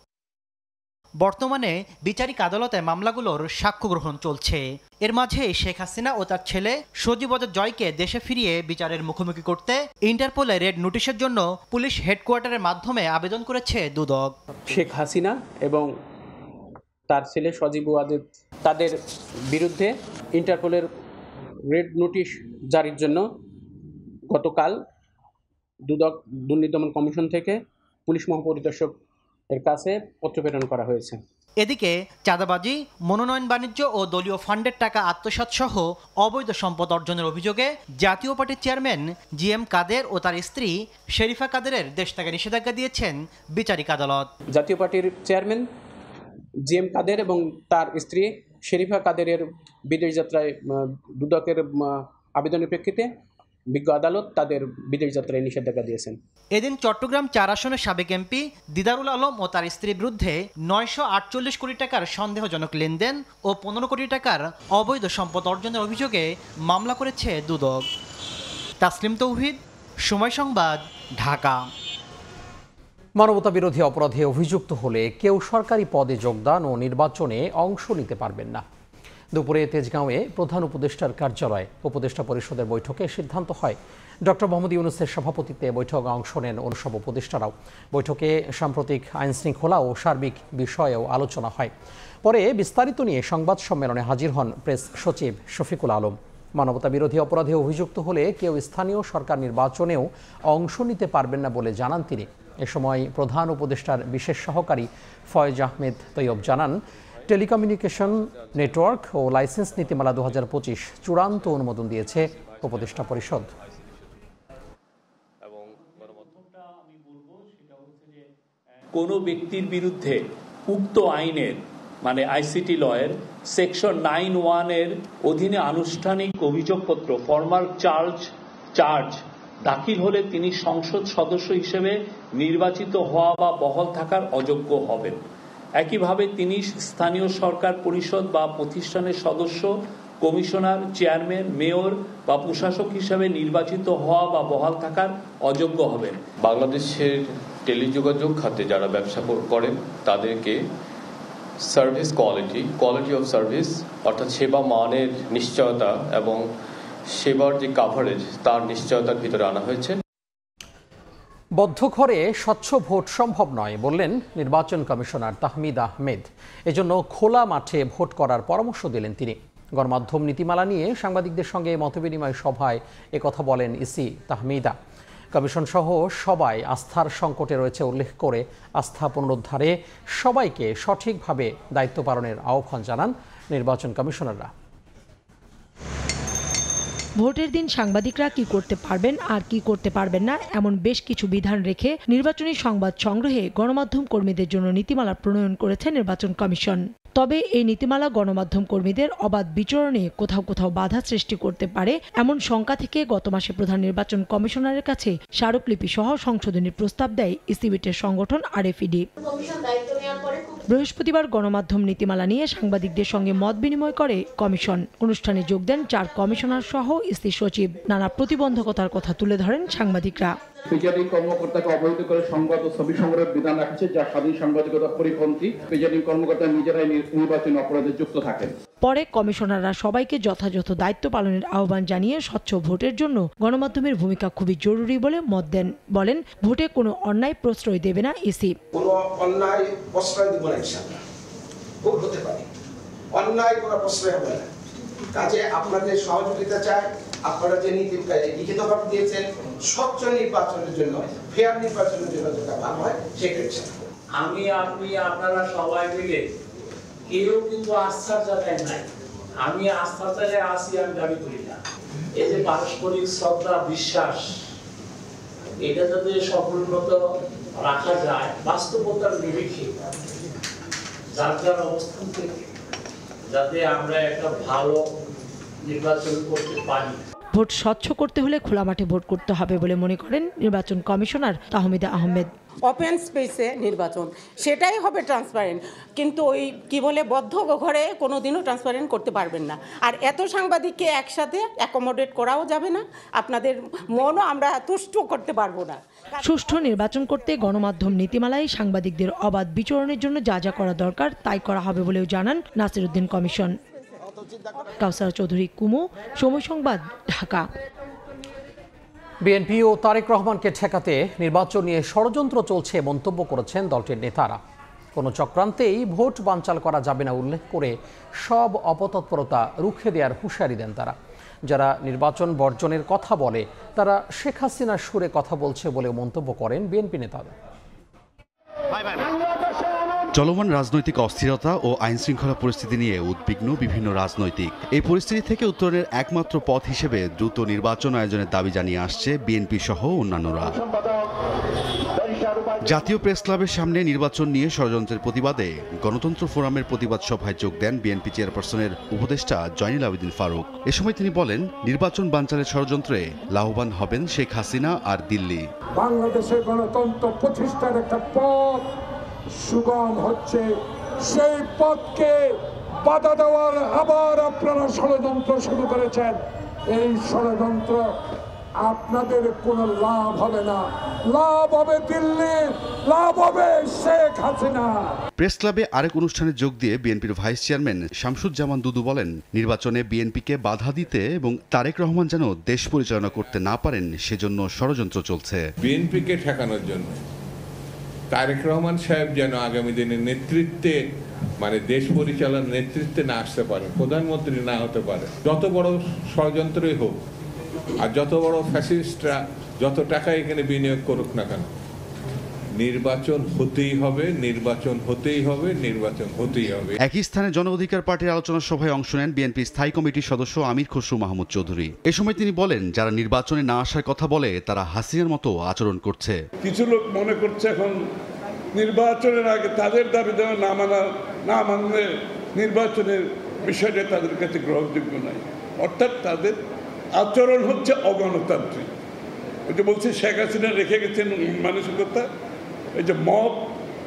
বর্তমানে বিচারিক আদালতে মামলাগুলোর সাক্ষ্য গ্রহণ চলছে। এর মাঝে শেখ হাসিনা ও তার ছেলে সজীব ওয়াজেদ জয়কে দেশে ফিরিয়ে বিচারের মুখোমুখি করতে ইন্টারপোলে রেড নোটিশের জন্য পুলিশ হেডকোয়ার্টারের মাধ্যমে আবেদন করেছে দুদক। শেখ হাসিনা এবং তার ছেলে সজীব ওয়াজেদ তাদের বিরুদ্ধে ইন্টারপোলের রেড নোটিশ জারির জন্য গতকাল দুদক দুর্নীতি দমন কমিশন থেকে পুলিশ মহাপরিদর্শক এর কাছে পত্র প্রেরণ করা হয়েছে। এদিকে চাঁদাবাজি, মনোনয়ন বাণিজ্য ও দলীয় ফান্ডের টাকা আত্মসাৎ সহ অবৈধ সম্পদ অর্জনের অভিযোগে জাতীয় পার্টির চেয়ারম্যান জিএম কাদের ও তার স্ত্রী শেরিফা কাদেরের দেশ থেকে নিষেধাজ্ঞা দিয়েছেন বিচারিক আদালত। জাতীয় পার্টির চেয়ারম্যান জিএম কাদের এবং তার স্ত্রী শেরিফা কাদেরের বিদেশ যাত্রায় দুদকের আবেদনের প্রেক্ষিতে বিজ্ঞ আদালত তাদের বিদেশ যাত্রায় নিষেধাজ্ঞা দিয়েছেন। এদিন চট্টগ্রাম 4 আসনের সাবেক এমপি দিদারুল আলম ও তার স্ত্রীর বিরুদ্ধে 948 কোটি টাকার সন্দেহজনক লেনদেন ও 15 কোটি টাকার অবৈধ সম্পদ অর্জনের অভিযোগে মামলা করেছে দুদক। তাসলিম তৌহিদ, সময় সংবাদ, ঢাকা। মানবতা বিরোধী অপরাধে অভিযুক্ত হলে কেউ সরকারি পদে যোগদান ও নির্বাচনে অংশ নিতে পারবেন না। দুপুরে তেজগাঁওয়ে প্রধান উপদেষ্টার কার্যালয়ে উপদেষ্টা পরিষদের বৈঠকে সিদ্ধান্ত হয়। ডক্টর মোহাম্মদ ইউনূসের সভাপতিত্বে বৈঠকে অংশ নেন অন্যসব উপদেষ্টারাও। বৈঠকে সাম্প্রতিক আইন শৃঙ্খলা ও সার্বিক বিষয়েও আলোচনা হয়। পরে বিস্তারিত নিয়ে সংবাদ সম্মেলনে হাজির হন প্রেস সচিব শফিকুল আলম। মানবতা বিরোধী অপরাধে অভিযুক্ত হলে কেউ স্থানীয় সরকার নির্বাচনেও অংশ নিতে পারবেন না বলে জানান তিনি। এ সময় প্রধান উপদেষ্টার বিশেষ সহকারী ফয়েজ আহমেদ তৈয়ব জানান, টেলিকমিউনিকেশন নেটওয়ার্ক ও লাইসেন্স নীতিমালা 2025 চূড়ান্ত অনুমোদন দিয়েছে উপদেষ্টা পরিষদ। কোনো ব্যক্তির বিরুদ্ধে উক্ত আইনের মানে আইসিটি লয়ের সেকশন 9(1) এর অধীনে আনুষ্ঠানিক অভিযোগপত্র ফর্মাল চার্জ দাখিল হলে তিনি সংসদ সদস্য হিসেবে নির্বাচিত হওয়া বা বহাল থাকার অযোগ্য হবেন। একইভাবে তিনি স্থানীয় সরকার পরিষদ বা প্রতিষ্ঠানের সদস্য, কমিশনার, চেয়ারম্যান, মেয়র বা প্রশাসক হিসেবে নির্বাচিত হওয়া বা বহাল থাকার অযোগ্য হবেন। বাংলাদেশের টেলিযোগাযোগ খাতে যারা ব্যবসা করেন তাদেরকে সার্ভিস কোয়ালিটি অফ সার্ভিস অর্থাৎ সেবা মানের নিশ্চয়তা এবং সেবার যে কাভারেজ তার নিশ্চয়তার ভিতরে আনা হয়েছে। বদ্ধ ঘরে স্বচ্ছ ভোট সম্ভব নয় বললেন নির্বাচন কমিশনার তাহমিদা আহমেদ। এজন্য খোলা মাঠে ভোট করার পরামর্শ দিলেন তিনি। গণমাধ্যম নীতিমালা নিয়ে সাংবাদিকদের সঙ্গে মতবিনিময় সভায় একথা বলেন ইসি তাহমিদা। কমিশন সহ সবাই আস্থার সংকটে রয়েছে উল্লেখ করে আস্থা পুনরুদ্ধারে সবাইকে সঠিকভাবে দায়িত্ব পালনের আহ্বান জানান নির্বাচন কমিশনাররা। ভোটের দিন সাংবাদিকরা কি করতে পারবেন আর কি করতে পারবেন না এমন বেশ কিছু বিধান রেখে নির্বাচনী সংবাদ সংগ্রহে গণমাধ্যম কর্মীদের জন্য নীতিমালা প্রণয়ন করেছে নির্বাচন কমিশন। তবে এই নীতিমালা গণমাধ্যম কর্মীদের অবাধ বিচরণে কোথাও কোথাও বাধা সৃষ্টি করতে পারে এমন শঙ্কা থেকে গত মাসে প্রধান নির্বাচন কমিশনারের কাছে স্মারকলিপি সহ সংশোধনী প্রস্তাব দেয় ইসিবিটের সংগঠন আরএফইডি। বৃহস্পতিবার গণমাধ্যম নীতিমালা নিয়ে সাংবাদিকদের সঙ্গে মত বিনিময় করে কমিশন। অনুষ্ঠানে যোগ দেন 4 কমিশনার সহ ইসি সচিব। নানা প্রতিবন্ধকতার কথা তুলে ধরেন সাংবাদিকরা। প্রিজাইডিং কর্মকর্তাকে অবহিত করে সংবাদ ও ছবি সংগ্রহের বিধান রাখছে, যা স্বাধীন সাংবাদিকতার পরিপন্থী। প্রিজাইডিং কর্মকর্তা নিজেরাই নির্বাচনী অপরাধে যুক্ত থাকেন। পরে কমিশনাররা সবাইকে যথাযথ দায়িত্ব পালনের আহ্বান জানিয়ে স্বচ্ছ ভোটের জন্য গণমাধ্যমের ভূমিকা খুবই জরুরি বলে মত দেন। বলেন, ভোটে কোনো অন্যায় প্রশ্রয় দেবে না ইসি। কোনো অন্যায় প্রশ্রয় দেব না ইনশাআল্লাহ। ভোট হতে পারে, অন্যায় কোনো প্রশ্রয় হবে না। কাজে আপনাদের সহযোগিতা চাই। আপনারা যে লিখিত ভাব দিয়েছেন স্বচ্ছ নির্বাচনের জন্য, ফেয়ার নির্বাচনের জন্য যেটা ভালো হয় সেটা আমি আপনি আপনারা সবাই মিলে কেউ কিন্তু আস্থার জায়গায় নাই। আমি আস্থার জায়গায় আসি, আমি দাবি করি না। এই যে পারস্পরিক শ্রদ্ধা বিশ্বাস, এটা যাতে সফলমত রাখা যায় বাস্তবতার নিরিখে, যার যার অবস্থান থেকে, যাতে আমরা একটা ভালো নির্বাচন করতে পারি। ভোট স্বচ্ছ করতে হলে খোলা মাঠে ভোট করতে হবে বলে মনে করেন নির্বাচন কমিশনার তাহমিদা আহমেদ। ওপেন স্পেসে নির্বাচন, সেটাই হবে ট্রান্সপারেন্ট। কিন্তু ওই কি বলে বদ্ধ ঘরে কোনোদিনও ট্রান্সপারেন্ট করতে পারবেন না। আর এত সাংবাদিককে একসাথে অ্যাকোমোডেট করাও যাবে না, আপনাদের মনও আমরা তুষ্ট করতে পারবো না। সুষ্ঠু নির্বাচন করতে গণমাধ্যম নীতিমালায় সাংবাদিকদের অবাধ বিচরণের জন্য যা যা করা দরকার তাই করা হবে বলেও জানান নাসিরউদ্দিন কমিশন। কাউসার চৌধুরী, কুমু, সময় সংবাদ, ঢাকা। বিএনপি ও তারেক রহমানকে ঠেকাতে নির্বাচন নিয়ে ষড়যন্ত্র চলছে মন্তব্য করেছেন দলটির নেতারা। কোনো চক্রান্তেই ভোট বানচাল করা যাবে না উল্লেখ করে সব অপতৎপরতা রুখে দেওয়ার হুঁশিয়ারি দেন তারা। যারা নির্বাচন বর্জনের কথা বলে তারা শেখ হাসিনার সুরে কথা বলছে বলেও মন্তব্য করেন বিএনপি নেতারা। চলমান রাজনৈতিক অস্থিরতা ও আইন শৃঙ্খলা পরিস্থিতি নিয়ে উদ্বিগ্ন বিভিন্ন রাজনৈতিক। এই পরিস্থিতি থেকে উত্তরণের একমাত্র পথ হিসেবে দ্রুত নির্বাচন আয়োজনের দাবি জানিয়ে আসছে বিএনপি সহ অন্যান্যরা। জাতীয় প্রেস ক্লাবের সামনে নির্বাচন নিয়ে ষড়যন্ত্রের প্রতিবাদে গণতন্ত্র ফোরামের প্রতিবাদ সভায় যোগ দেন বিএনপি চেয়ারপারসনের উপদেষ্টা জয়নুল আবেদিন ফারুক। এ সময় তিনি বলেন, নির্বাচন বানচালের ষড়যন্ত্রে লাভবান হবেন শেখ হাসিনা আর দিল্লি। বাংলাদেশের গণতন্ত্র প্রতিষ্ঠার একটা পথ সুগম হচ্ছে, সেই পথকে বাধা দেওয়ার আবার আপনারা ষড়যন্ত্র শুরু করেছেন। এই ষড়যন্ত্র আপনাদের কোনো লাভ হবে না, লাভ হবে দিল্লির, লাভ হবে শেখ হাসিনা। প্রেস ক্লাবে আরেক অনুষ্ঠানে যোগ দিয়ে বিএনপির ভাইস চেয়ারম্যান শামসুজ্জামান দুদু বলেন, নির্বাচনে বিএনপিকে বাধা দিতে এবং তারেক রহমান যেন দেশ পরিচালনা করতে না পারেন সেজন্য ষড়যন্ত্র চলছে। বিএনপিকে ঠেকানোর জন্য তারেক রহমান সাহেব যেন আগামী দিনের নেতৃত্বে, মানে দেশ পরিচালনার নেতৃত্বে না আসতে পারে, প্রধানমন্ত্রী না হতে পারে। যত বড় ষড়যন্ত্রই হোক আর যত বড় ফ্যাসিস্টরা যত টাকা এখানে বিনিয়োগ করুক না কেন, নির্বাচন হতেই হবে, নির্বাচন হতেই হবে, নির্বাচন হতেই হবে। একই স্থানে জন অধিকার পার্টির আলোচনা সভায় অংশ নেন বিএনপি স্থায়ী কমিটির সদস্য আমির খসরু মাহমুদ চৌধুরী। এ সময় তিনি বলেন, যারা নির্বাচনে না আসার কথা বলে তারা হাসিনার মতো আচরণ করছে। কিছু লোক মনে করছে এখন নির্বাচনের আগে তাদের দাবি দেওয়া না মানলে নির্বাচনের বিষয়টা তাদের কাছে গ্রহণযোগ্য নয়। অর্থাৎ তাদের আচরণ হচ্ছে অগণতান্ত্রিক। ওই যে বলছে শেখ হাসিনা রেখে গেছেন মানসিকতা, এই যে মব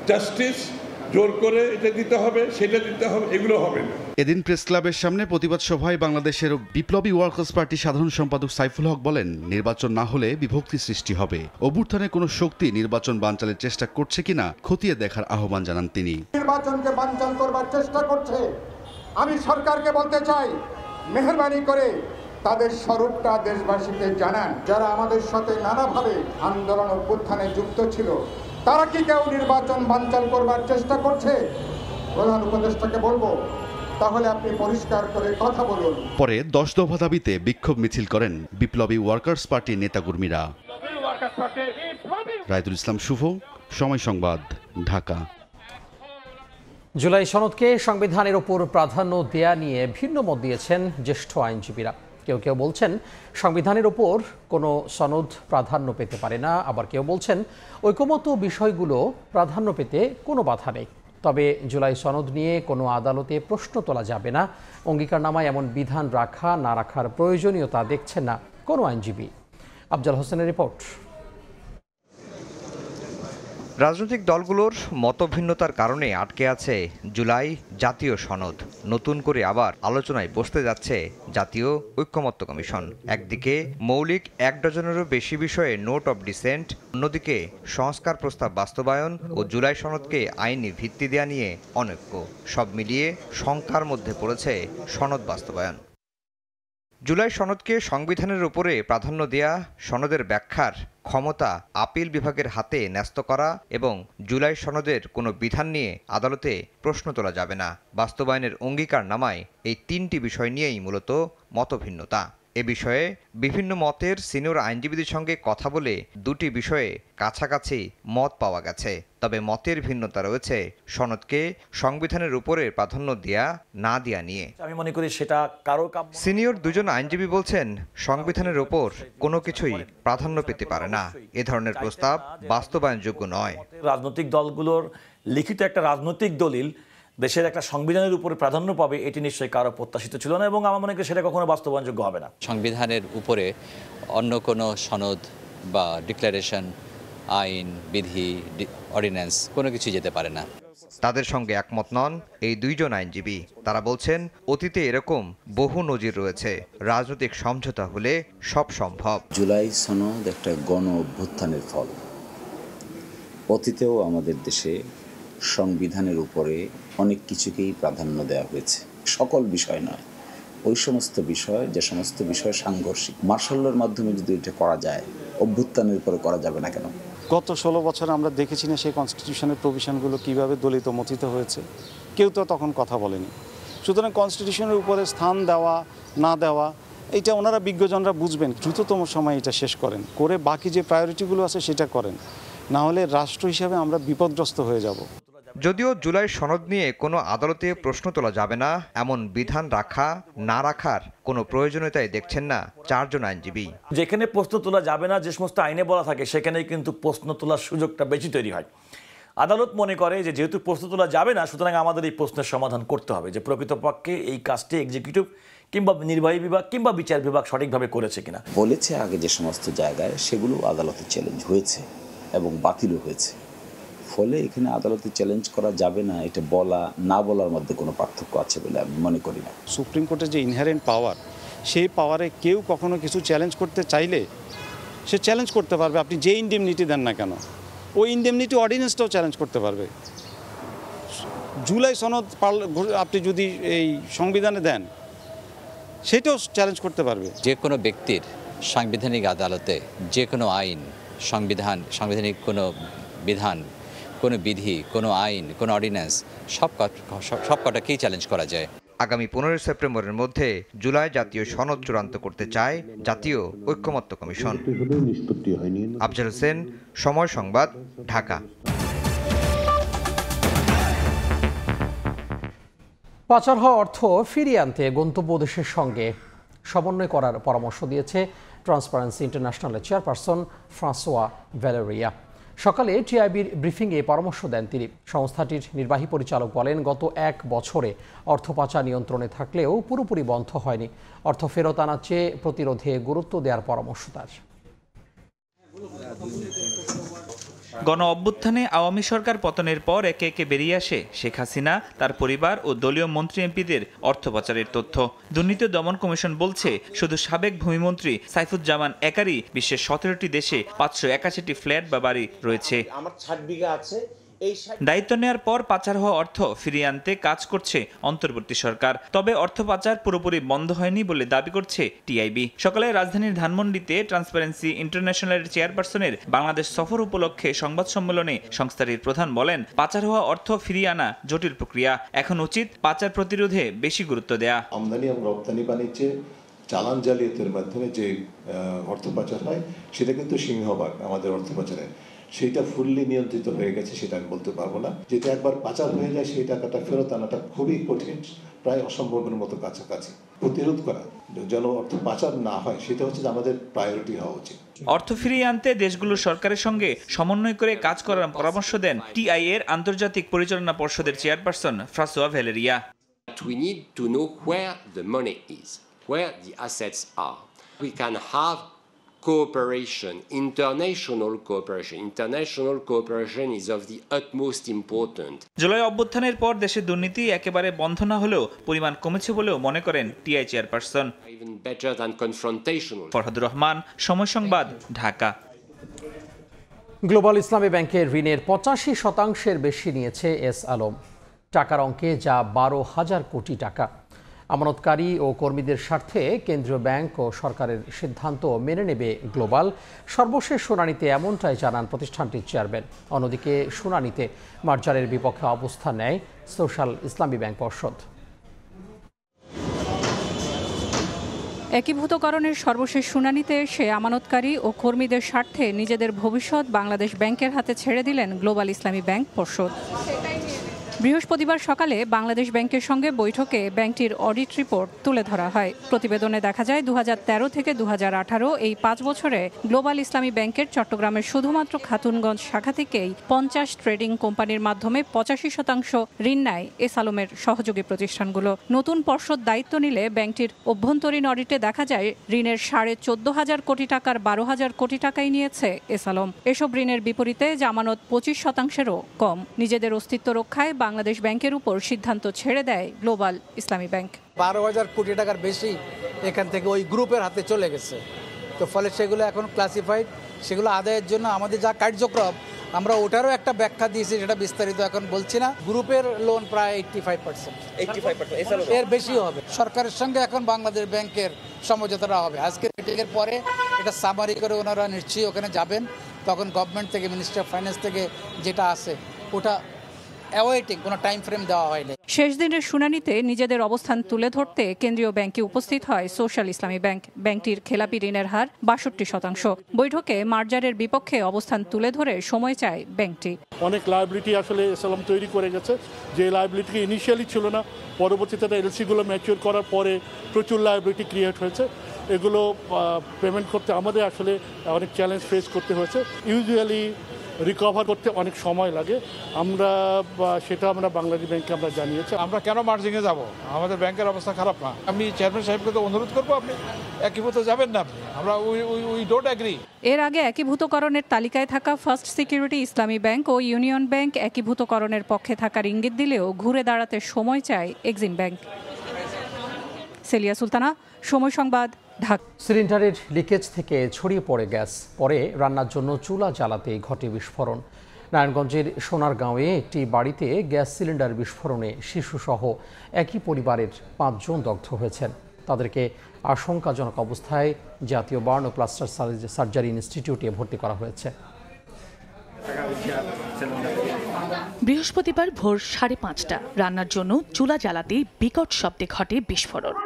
জাস্টিস, জোর করে এটা দিতে হবে সেটা দিতে হবে, এগুলো হবে না। এদিন প্রেস ক্লাবের সামনে প্রতিবাদ সভায় বাংলাদেশের বিপ্লবী ওয়ার্কার্স পার্টির সাধারণ সম্পাদক সাইফুল হক বলেন, নির্বাচন না হলে বিভক্তি সৃষ্টি হবে। অভ্যুত্থানে কোনো শক্তি নির্বাচন বানচালের চেষ্টা করছে কিনা খতিয়ে দেখার আহ্বান জানান তিনি। নির্বাচনকে বানচাল করবার চেষ্টা করছে। আমি সরকারকে বলতে চাই, মেহেরবানি করে তাদের স্বরূপটা দেশবাসীকে জানান। যারা আমাদের সাথে নানাভাবে আন্দোলন অভ্যুত্থানে যুক্ত ছিল, তারা কি কেউ নির্বাচন বানচাল করবার চেষ্টা করছে? প্রধান উপদেষ্টাকে বলবো, তাহলে আপনি পরিষ্কার করে কথা বলুন। পরে 10 দফা দাবিতে বিক্ষোভ মিছিল করেন বিপ্লবী ওয়ার্কার্স পার্টির নেতাকর্মীরা। রায়দুল ইসলাম শুভ, সময় সংবাদ, ঢাকা। জুলাই সনদকে সংবিধানের উপর প্রাধান্য দেয়া নিয়ে ভিন্ন মত দিয়েছেন জ্যেষ্ঠ আইনজীবীরা। কেউ কেউ বলছেন সংবিধানের উপর কোনো সনদ প্রাধান্য পেতে পারে না, আবার কেউ বলছেন ঐকমত্য বিষয়গুলো প্রাধান্য পেতে কোনো বাধা নেই। তবে জুলাই সনদ নিয়ে কোনো আদালতে প্রশ্ন তোলা যাবে না, অঙ্গীকারনামায় এমন বিধান রাখা না রাখার প্রয়োজনীয়তা দেখছেন না কোনো আইনজীবী। আফজাল হোসেনের রিপোর্ট। রাজনৈতিক দলগুলোর মতভিন্নতার কারণে আটকে আছে জুলাই জাতীয় সনদ। নতুন করে আবার আলোচনায় বসতে যাচ্ছে জাতীয় ঐকমত্য কমিশন। একদিকে মৌলিক ১ ডজনেরও বেশি বিষয়ে নোট অব ডিসেন্ট, অন্যদিকে সংস্কার প্রস্তাব বাস্তবায়ন ও জুলাই সনদকে আইনি ভিত্তি দেয়া নিয়ে অনৈক্য। সব মিলিয়ে শঙ্কার মধ্যে পড়েছে সনদ বাস্তবায়ন। জুলাই সনদকে সংবিধানের উপরে প্রাধান্য দেয়া, সনদের ব্যাখ্যার ক্ষমতা আপিল বিভাগের হাতে ন্যস্ত করা এবং জুলাই সনদের কোনো বিধান নিয়ে আদালতে প্রশ্ন তোলা যাবে না, বাস্তবায়নের অঙ্গীকার নামায় এই ৩টি বিষয় নিয়েই মূলত মতভিন্নতা। এ বিষয়ে বিভিন্ন মতের সিনিয়র আইনজীবীদের সঙ্গে কথা বলে ২টি বিষয়ে কাছাকাছি মত পাওয়া গেছে। তবে মতের ভিন্নতা রয়েছে সনদকে সংবিধানের উপরে প্রাধান্য দেয়া না দেয়া নিয়ে। আমি মনে করি সেটা কারো সিনিয়র ২জন আইনজীবী বলছেন সংবিধানের উপর কোনো কিছুই প্রাধান্য পেতে পারে না। এ ধরনের প্রস্তাব বাস্তবায়নযোগ্য নয়। রাজনৈতিক দলগুলোর লিখিত একটা রাজনৈতিক দলিল দেশের একটা সংবিধানের উপরে প্রাধান্য পাবে, এটি নিশ্চয়ই কারো প্রত্যাশিত ছিল না এবং আমার মনে করি সেটা কখনো বাস্তবায়নযোগ্য হবে না। সংবিধানের উপরে অন্য কোনো সনদ বা ডিক্লারেশন, আইন, বিধি, অর্ডিন্যান্স কোনো কিছু যেতে পারে না। তাদের সঙ্গে একমত নন এই ২জন আইনজীবী। তারা বলছেন অতীতে এরকম বহু নজির রয়েছে, রাজনৈতিক সমঝোতা হলে সব সম্ভব। জুলাই সনদ একটা গণ অভ্যুত্থানের ফল। অতীতেও আমাদের দেশে সংবিধানের উপরে অনেক কিছুকেই প্রাধান্য দেওয়া হয়েছে, সকল বিষয় নয়, ওই সমস্ত বিষয় যে সমস্ত বিষয় সাংঘর্ষিক। মার্শালের মাধ্যমে যদি এটা করা যায়, অভ্যুত্থানের উপরে করা যাবে না কেন? গত ১৬ বছর আমরা দেখেছি না সেই কনস্টিটিউশনের প্রভিশনগুলো কীভাবে দলিত মথিত হয়েছে, কেউ তো তখন কথা বলেনি। সুতরাং কনস্টিটিউশনের উপরে স্থান দেওয়া না দেওয়া এটা ওনারা বিজ্ঞজনরা বুঝবেন। দ্রুততম সময় এটা শেষ করেন, করে বাকি যে প্রায়োরিটিগুলো আছে সেটা করেন, না হলে রাষ্ট্র হিসাবে আমরা বিপদগ্রস্ত হয়ে যাব। যদিও জুলাই সনদ নিয়ে কোনো আদালতে প্রশ্ন তোলা যাবে না এমন বিধান রাখা না রাখার কোনো প্রয়োজনীয়তাই দেখছেন না ৪ জন আইনজীবী। যেখানে প্রশ্ন তোলা যাবে না, যে সমস্ত আইনে বলা থাকে, সেখানেই কিন্তু প্রশ্ন তোলার সুযোগটা বেশি তৈরি হয়। আদালত মনে করে যে যেহেতু প্রশ্ন তোলা যাবে না, সুতরাং আমাদের এই প্রশ্নের সমাধান করতে হবে যে প্রকৃতপক্ষে এই কাজটি এক্সিকিউটিভ কিংবা নির্বাহী বিভাগ কিংবা বিচার বিভাগ সঠিকভাবে করেছে কিনা। বলেছে আগে যে সমস্ত জায়গায়, সেগুলো আদালতে চ্যালেঞ্জ হয়েছে এবং বাতিলও হয়েছে। ফলে এখানে আদালতে চ্যালেঞ্জ করা যাবে না, এটা বলা না বলার মধ্যে কোনো পার্থক্য আছে বলে আমি মনে করি না। সুপ্রিম কোর্টের যে ইনহেরেন্ট পাওয়ার, সেই পাওয়ারে কেউ কখনো কিছু চ্যালেঞ্জ করতে চাইলে সে চ্যালেঞ্জ করতে পারবে। আপনি যে ইনডেমনিটি দেন না কেন, ওই ইনডেমনিটি অর্ডিন্যান্সটাও চ্যালেঞ্জ করতে পারবে। জুলাই সনদ আপনি যদি এই সংবিধানে দেন, সেটাও চ্যালেঞ্জ করতে পারবে। যে কোনো ব্যক্তির সাংবিধানিক আদালতে যে কোনো আইন, সাংবিধানিক কোনো বিধান, কোনো বিধি, কোনো আইন, কোনো অর্ডিন্যান্স সব কটাকেই চ্যালেঞ্জ করা যায়। আগামী ১৫ সেপ্টেম্বরের মধ্যে জুলাই জাতীয় সনদ চূড়ান্ত করতে চায় জাতীয় ঐকমত্য কমিশন। আফজাল হোসেন, সময় সংবাদ, ঢাকা। পাচার হওয়া অর্থ ফিরিয়ে আনতে গন্তব্য দেশের সঙ্গে সমন্বয় করার পরামর্শ দিয়েছে ট্রান্সপারেন্সি ইন্টারন্যাশনালের চেয়ারপারসন ফ্রাঁসোয়া ভ্যালেরিয়া। সকালে টিআইবির ব্রিফিংয়ে পরামর্শ দেন তিনি। সংস্থাটির নির্বাহী পরিচালক বলেন, গত ১ বছরে অর্থ পাচার নিয়ন্ত্রণে থাকলেও পুরোপুরি বন্ধ হয়নি। অর্থ ফেরত আনার চেয়ে প্রতিরোধে গুরুত্ব দেওয়ার পরামর্শ তার। গণ অভ্যুত্থানে আওয়ামী সরকার পতনের পর একে একে বেরিয়ে আসে শেখ হাসিনা, তার পরিবার ও দলীয় মন্ত্রী এমপিদের অর্থ পাচারের তথ্য। দুর্নীতি দমন কমিশন বলছে, শুধু সাবেক ভূমিমন্ত্রী সাইফুজ্জামান একারই বিশ্বের ১৭টি দেশে ৫৮১টি ফ্ল্যাট বা বাড়ি রয়েছে। আমার ৬০ বিঘা আছে। দায়িত্ব নেওয়ার পর পাচার হওয়া অর্থ ফিরিয়ে আনতে কাজ করছে অন্তর্বর্তী সরকার। তবে অর্থ পাচার পুরোপুরি বন্ধ হয়নি বলে দাবি করছে টিআইবি। সকালে রাজধানীর ধানমন্ডিতে ট্রান্সপারেন্সি ইন্টারন্যাশনালের চেয়ারপারসনের বাংলাদেশ সফর উপলক্ষে সংবাদ সম্মেলনে সংস্থাটির প্রধান বলেন, পাচার হওয়া অর্থ ফিরিয়ে আনা জটিল প্রক্রিয়া, এখন উচিত পাচার প্রতিরোধে বেশি গুরুত্ব দেয়া। আমদানি এবং রপ্তানি বাণিজ্যে চালান জালিয়াতির মাধ্যমে যে অর্থ পাচার হয়, সেটা কিন্তু সিংহভাগ আমাদের অর্থ পাচারে সেটা ফুললি নিয়ন্ত্রিত হয়ে গেছে, সেটা আমি বলতে পারবো না। যেটা একবার পাচার হয়ে যায়, সেই টাকাটা ফেরত আনাটা খুবই কঠিন, প্রায় অসম্ভবের মতো কাছাকাছি। প্রতিরোধ করা যেন অর্থ পাচার না হয়, সেটা হচ্ছে আমাদের প্রায়োরিটি হওয়া উচিত। অর্থ ফিরিয়ে আনতে দেশগুলোর সরকারের সঙ্গে সমন্বয় করে কাজ করার পরামর্শ দেন টিআই এর আন্তর্জাতিক পরিচালনা পর্ষদের chairperson François Valeria. We need to know where the money is, where the assets are. We can have cooperation, international cooperation. International cooperation is of the utmost important. July অভ্যুত্থানের পর দেশে দুর্নীতি একেবারে বন্ধ না হলেও পরিমাণ কমেছে বলেও মনে করেন TI chairperson. Even better than confrontational. Farhadur Rahman, Somoy Sangbad, Dhaka. Global ইসলামী ব্যাংকের ঋণের 85% বেশি নিয়েছে এস আলম। টাকার অঙ্কে যা 12,000 কোটি টাকা। আমানতকারী ও কর্মীদের স্বার্থে কেন্দ্রীয় ব্যাংক ও সরকারের সিদ্ধান্ত মেনে নেবে গ্লোবাল। সর্বশেষ শুনানিতে এমনটাই জানান প্রতিষ্ঠানটির চেয়ারম্যান। অন্যদিকে শুনানিতে মার্জারের বিপক্ষে অবস্থান নেয় সোশ্যাল ইসলামী ব্যাংক পর্ষদ। একীভূতকরণের সর্বশেষ শুনানিতে এসে আমানতকারী ও কর্মীদের স্বার্থে নিজেদের ভবিষ্যৎ বাংলাদেশ ব্যাংকের হাতে ছেড়ে দিলেন গ্লোবাল ইসলামী ব্যাংক পর্ষদ। বৃহস্পতিবার সকালে বাংলাদেশ ব্যাংকের সঙ্গে বৈঠকে ব্যাংকটির অডিট রিপোর্ট তুলে ধরা হয়। প্রতিবেদনে দেখা যায় 2013 থেকে 2018 এই 5 বছরে গ্লোবাল ইসলামী ব্যাংকের চট্টগ্রামের শুধুমাত্র খাতুনগঞ্জ শাখা থেকেই 50 ট্রেডিং কোম্পানির মাধ্যমে 85% ঋণ নেয় এস আলমের সহযোগী প্রতিষ্ঠানগুলো। নতুন পর্ষদ দায়িত্ব নিলে ব্যাংকটির অভ্যন্তরীণ অডিটে দেখা যায় ঋণের 14,500 কোটি টাকার 12,000 কোটি টাকাই নিয়েছে এস আলম। এসব ঋণের বিপরীতে জামানত 25%-এরও কম। নিজেদের অস্তিত্ব রক্ষায় বাংলাদেশ ব্যাংকের উপর সিদ্ধান্ত ছেড়ে দেয় গ্লোবাল ইসলামী ব্যাংক। 12,000 কোটি টাকার বেশি এখান থেকে ওই গ্রুপের হাতে চলে গেছে। তো ফলে সেগুলো এখন ক্লাসিফাইড, সেগুলো আদায়ের জন্য আমাদের যা কার্যক্রম আমরা ওটারও একটা ব্যাখ্যা দিয়েছি, সেটা বিস্তারিত এখন বলছি না। গ্রুপের লোন প্রায় 85%, এর বেশিও হবে। সরকারের সঙ্গে এখন বাংলাদেশ ব্যাংকের সমঝোতাটা হবে। আজকে মিটিংয়ের পরে এটা সামারি করে ওনারা নিশ্চয়ই ওখানে যাবেন। তখন গভর্নমেন্ট থেকে, মিনিস্ট্রি অফ ফাইন্যান্স থেকে যেটা আছে ওটা অ্যাওয়েটিং, কোনো টাইম ফ্রেম দেওয়া হয়নি। শেষ দিনের শুনানিতে নিজেদের অবস্থান তুলে ধরতে কেন্দ্রীয় ব্যাংকে উপস্থিত হয় সোশ্যাল ইসলামী ব্যাংক। ব্যাংকটির খেলাপি ঋণের হার 62%। বৈঠকে মার্জারের বিপক্ষে অবস্থান তুলে ধরে সময় চায় ব্যাংকটি। অনেক লায়াবিলিটি আসলে এসএলএম তৈরি করে গেছে, যে লায়াবিলিটি ইনিশিয়ালি ছিল না, পরবর্তীতে এলসিগুলো ম্যাচিওর করার পরে প্রচুর লায়াবিলিটি ক্রিয়েট হয়েছে। এগুলো পেমেন্ট করতে আমাদের আসলে অনেক চ্যালেঞ্জ ফেস করতে হয়েছে। ইউজুয়ালি রিকভার করতে অনেক সময় লাগে। সেটা আমরা বাংলাদেশ ব্যাংকে আমরা জানিয়েছি। আমরা কেন মার্জিংয়ে যাব? আমাদের ব্যাংকের অবস্থা খারাপ না। আমি চেয়ারম্যান সাহেবকে তো অনুরোধ করবো, আপনি একীভূত যাবেন না, আমরা উই ডোন্ট এগ্রি। এর আগে একীভূতকরণের তালিকায় থাকা ফার্স্ট সিকিউরিটি ইসলামী ব্যাংক ও ইউনিয়ন ব্যাংক একীভূতকরণের পক্ষে থাকার ইঙ্গিত দিলেও ঘুরে দাঁড়াতে সময় চায় এক্সিম ব্যাংক। সেলিয়া সুলতানা, সময় সংবাদ, ঢাকা। সিলিন্ডারের লিকেজ থেকে ছড়িয়ে পড়ে গ্যাস, পরে রান্নার জন্য চুলা জ্বালাতে ঘটে বিস্ফোরণ। নারায়ণগঞ্জের সোনারগাঁওয়ে একটি বাড়িতে গ্যাস সিলিন্ডার বিস্ফোরণে শিশুসহ একই পরিবারের 5 জন দগ্ধ হয়েছেন। তাদেরকে আশঙ্কাজনক অবস্থায় জাতীয় বার্ন ও প্লাস্টার সার্জারি ইনস্টিটিউটে ভর্তি করা হয়েছে। বৃহস্পতিবার ভোর 5:30টা রান্নার জন্য চুলা জ্বালাতে বিকট শব্দে ঘটে বিস্ফোরণ।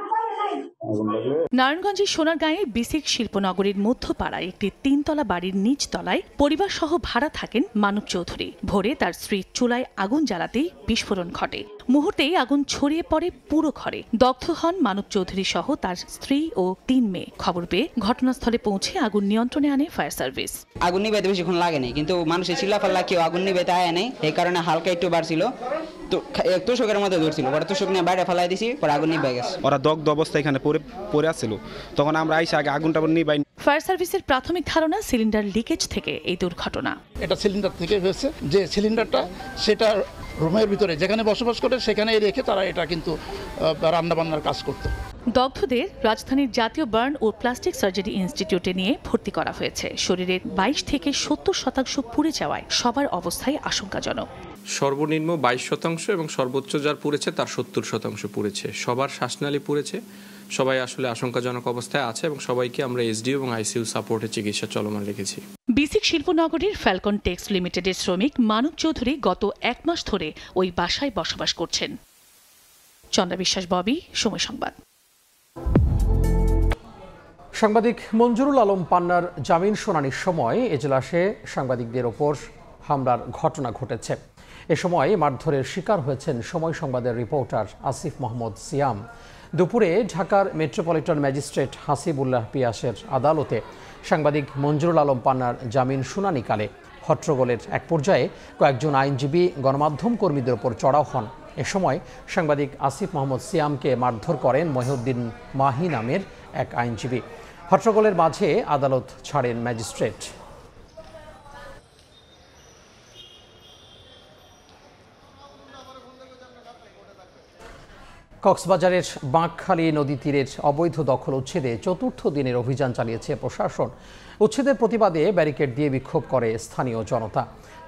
নারায়ণগঞ্জের সোনারগাঁয়ে বিসিক শিল্পনগরীর মধ্যপাড়ায় একটি 3তলা বাড়ির নিচ তলায় পরিবার সহ ভাড়া থাকেন মানব চৌধুরী। ভোরে তার স্ত্রী চুলায় আগুন জ্বালাতেই বিস্ফোরণ ঘটে। মুহূর্তেই আগুন ছড়িয়ে পড়ে পুরো ঘরে। দগ্ধ হন মানব চৌধুরী সহ তার স্ত্রী ও 3 মেয়ে। খবর পেয়ে ঘটনাস্থলে পৌঁছে আগুন নিয়ন্ত্রণে আনে ফায়ার সার্ভিস। আগুন নিভাইতে বেশিক্ষণ লাগেনি, কিন্তু মানুষের চিল্লাফাল্লা কেউ আগুন নিভাইতে আয় নাই, এই কারণে হালকা একটু বাড়ছিল। তো তোষকের মধ্যে ধরছিল, পরে তোষক নিয়ে বাইরে ফেলাই দিছি, পরে আগুন নিভে গেছে। ওরা দগ্ধ অবস্থায় এখানে পড়ে আসছিল, তখন আমরা আইসা আগে আগুনটা নিভাই। ফায়ার সার্ভিসের প্রাথমিক ধারণা সিলিন্ডার লিকেজ থেকে এই দুর্ঘটনা। এটা সিলিন্ডার থেকে হয়েছে, যে সিলিন্ডারটা সেটা রুমের ভিতরে যেখানে বসবাস করে সেখানে রেখে তারা এটা কিন্তু রান্নাবান্নার কাজ করতো। দগ্ধদের রাজধানীর জাতীয় বার্ন ও প্লাস্টিক সার্জারি ইনস্টিটিউটে নিয়ে ভর্তি করা হয়েছে। শরীরের 22 থেকে 70% পুড়ে যাওয়ায় সবার অবস্থায় আশঙ্কাজনক। সর্বনিম্ন 22% এবং সর্বোচ্চ যার পুড়েছে তার 70% পুড়েছে। সবার শ্বাসনালী পুড়েছে, সবাই আসলে আশঙ্কাজনক অবস্থায় আছে এবং সবাইকে আমরা এসডিও এবং আইসিইউ সাপোর্টে চিকিৎসা চলমান রেখেছি। বিসিক শিল্পনগরীর ফ্যালকন টেক্স লিমিটেডের শ্রমিক মানব চৌধুরী গত 1 মাস ধরে ওই বাসায় বসবাস করছেন। চন্দ্রা বিশ্বাস, ববি, সময় সংবাদ। সাংবাদিক মঞ্জুরুল আলম পান্নার জামিন শুনানির সময় এজলাসে সাংবাদিকদের ওপর হামলার ঘটনা ঘটেছে। এ সময় মারধরের শিকার হয়েছেন সময় সংবাদের রিপোর্টার আসিফ মোহাম্মদ সিয়াম। দুপুরে ঢাকার মেট্রোপলিটন ম্যাজিস্ট্রেট হাসিবুল্লাহ পিয়াসের আদালতে সাংবাদিক মঞ্জুরুল আলম পান্নার জামিন শুনানিকালে হট্টগোলের এক পর্যায়ে কয়েকজন আইনজীবী গণমাধ্যম কর্মীদের ওপর চড়াও হন। এ সময় সাংবাদিক আসিফ মোহাম্মদ সিয়ামকে মারধর করেন মহিউদ্দিন মাহি নামের এক আইনজীবী। হট্টগোলের মাঝে আদালত ছাড়েন ম্যাজিস্ট্রেট। কক্সবাজারের বাঁকখালী নদী তীরের অবৈধ দখল উচ্ছেদে চতুর্থ দিনের অভিযান চালিয়েছে প্রশাসন। উচ্ছেদের প্রতিবাদে ব্যারিকেড দিয়ে বিক্ষোভ করে স্থানীয় জনতা।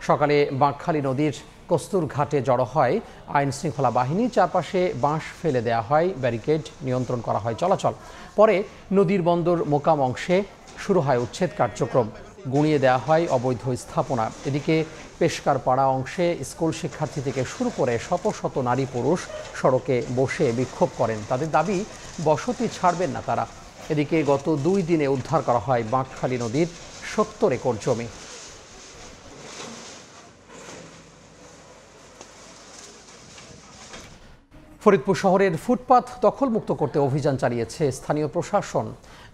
সকালে বাঁকখালী নদীর কস্তুরঘাটে জড়ো হয় আইন শৃঙ্খলা বাহিনী। চারপাশে বাঁশ ফেলে দেওয়া হয়, ব্যারিকেড নিয়ন্ত্রণ করা হয় চলাচল। পরে নদীর বন্দর মোকাম অংশে শুরু হয় উচ্ছেদ কার্যক্রম। গুঁড়িয়ে দেওয়া হয় অবৈধ স্থাপনা। এদিকে পেশকার পাড়া অংশে স্কুল শিক্ষার্থী থেকে শুরু করে শত শত নারী পুরুষ সড়কে বসে বিক্ষোভ করেন। তাদের দাবি বসতি ছাড়বেন না তারা। এদিকে গত 2 দিনে উদ্ধার করা হয় বাঁকখালী নদীর 70 একর জমি। ফরিদপুর শহরের ফুটপাত দখলমুক্ত করতে অভিযান চালিয়েছে স্থানীয় প্রশাসন।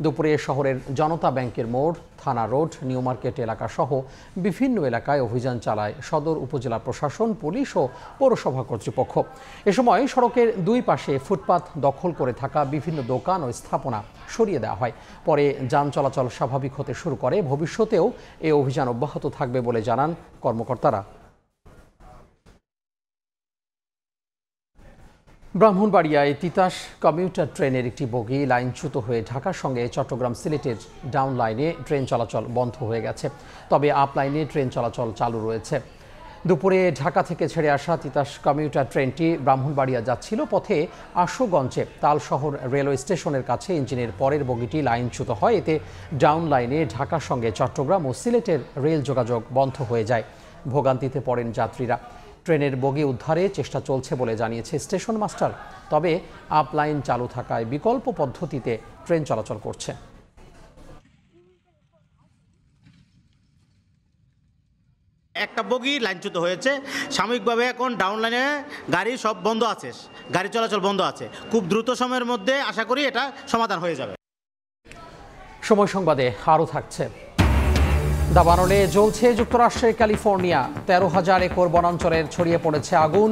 দুপুরে শহরের জনতা ব্যাংকের মোড়, থানা রোড, নিউ মার্কেট এলাকা সহ বিভিন্ন এলাকায় অভিযান চালায় সদর উপজেলা প্রশাসন, পুলিশ ও পৌরসভা কর্তৃপক্ষ। এ সময় সড়কের 2 পাশে ফুটপাত দখল করে থাকা বিভিন্ন দোকান ও স্থাপনা সরিয়ে দেওয়া হয়। পরে যান চলাচল স্বাভাবিক হতে শুরু করে। ভবিষ্যতেও এই অভিযান অব্যাহত থাকবে বলে জানান কর্মকর্তারা। ব্রাহ্মণবাড়িয়ায় তিতাস কমিউটার ট্রেনের একটি বগি লাইনচ্যুত হয়ে ঢাকার সঙ্গে চট্টগ্রাম সিলেটের ডাউন লাইনে ট্রেন চলাচল বন্ধ হয়ে গেছে। তবে আপ লাইনে ট্রেন চলাচল চালু রয়েছে। দুপুরে ঢাকা থেকে ছেড়ে আসা তিতাস কমিউটার ট্রেনটি ব্রাহ্মণবাড়িয়া যাচ্ছিল। পথে আশুগঞ্জে তালশহর রেলওয়ে স্টেশনের কাছে ইঞ্জিনের পরের বগিটি লাইনচ্যুত হয়। এতে ডাউন লাইনে ঢাকার সঙ্গে চট্টগ্রাম ও সিলেটের রেল যোগাযোগ বন্ধ হয়ে যায়। ভোগান্তিতে পড়েন যাত্রীরা। ট্রেনের বগি উদ্ধারে চেষ্টা চলছে বলে জানিয়েছে স্টেশন মাস্টার। তবে আপ লাইন চালু থাকায় বিকল্প পদ্ধতিতে ট্রেন চলাচল করছে। একটা বগি লাইনচ্যুত হয়েছে। সাময়িকভাবে এখন ডাউন লাইনে গাড়ি সব বন্ধ আছে, গাড়ি চলাচল বন্ধ আছে। খুব দ্রুত সময়ের মধ্যে আশা করি এটা সমাধান হয়ে যাবে। সময় সংবাদে আরও থাকছে। দাবানলে জ্বলছে যুক্তরাষ্ট্রের ক্যালিফোর্নিয়া। 13,000 একর বনাঞ্চলের ছড়িয়ে পড়েছে আগুন।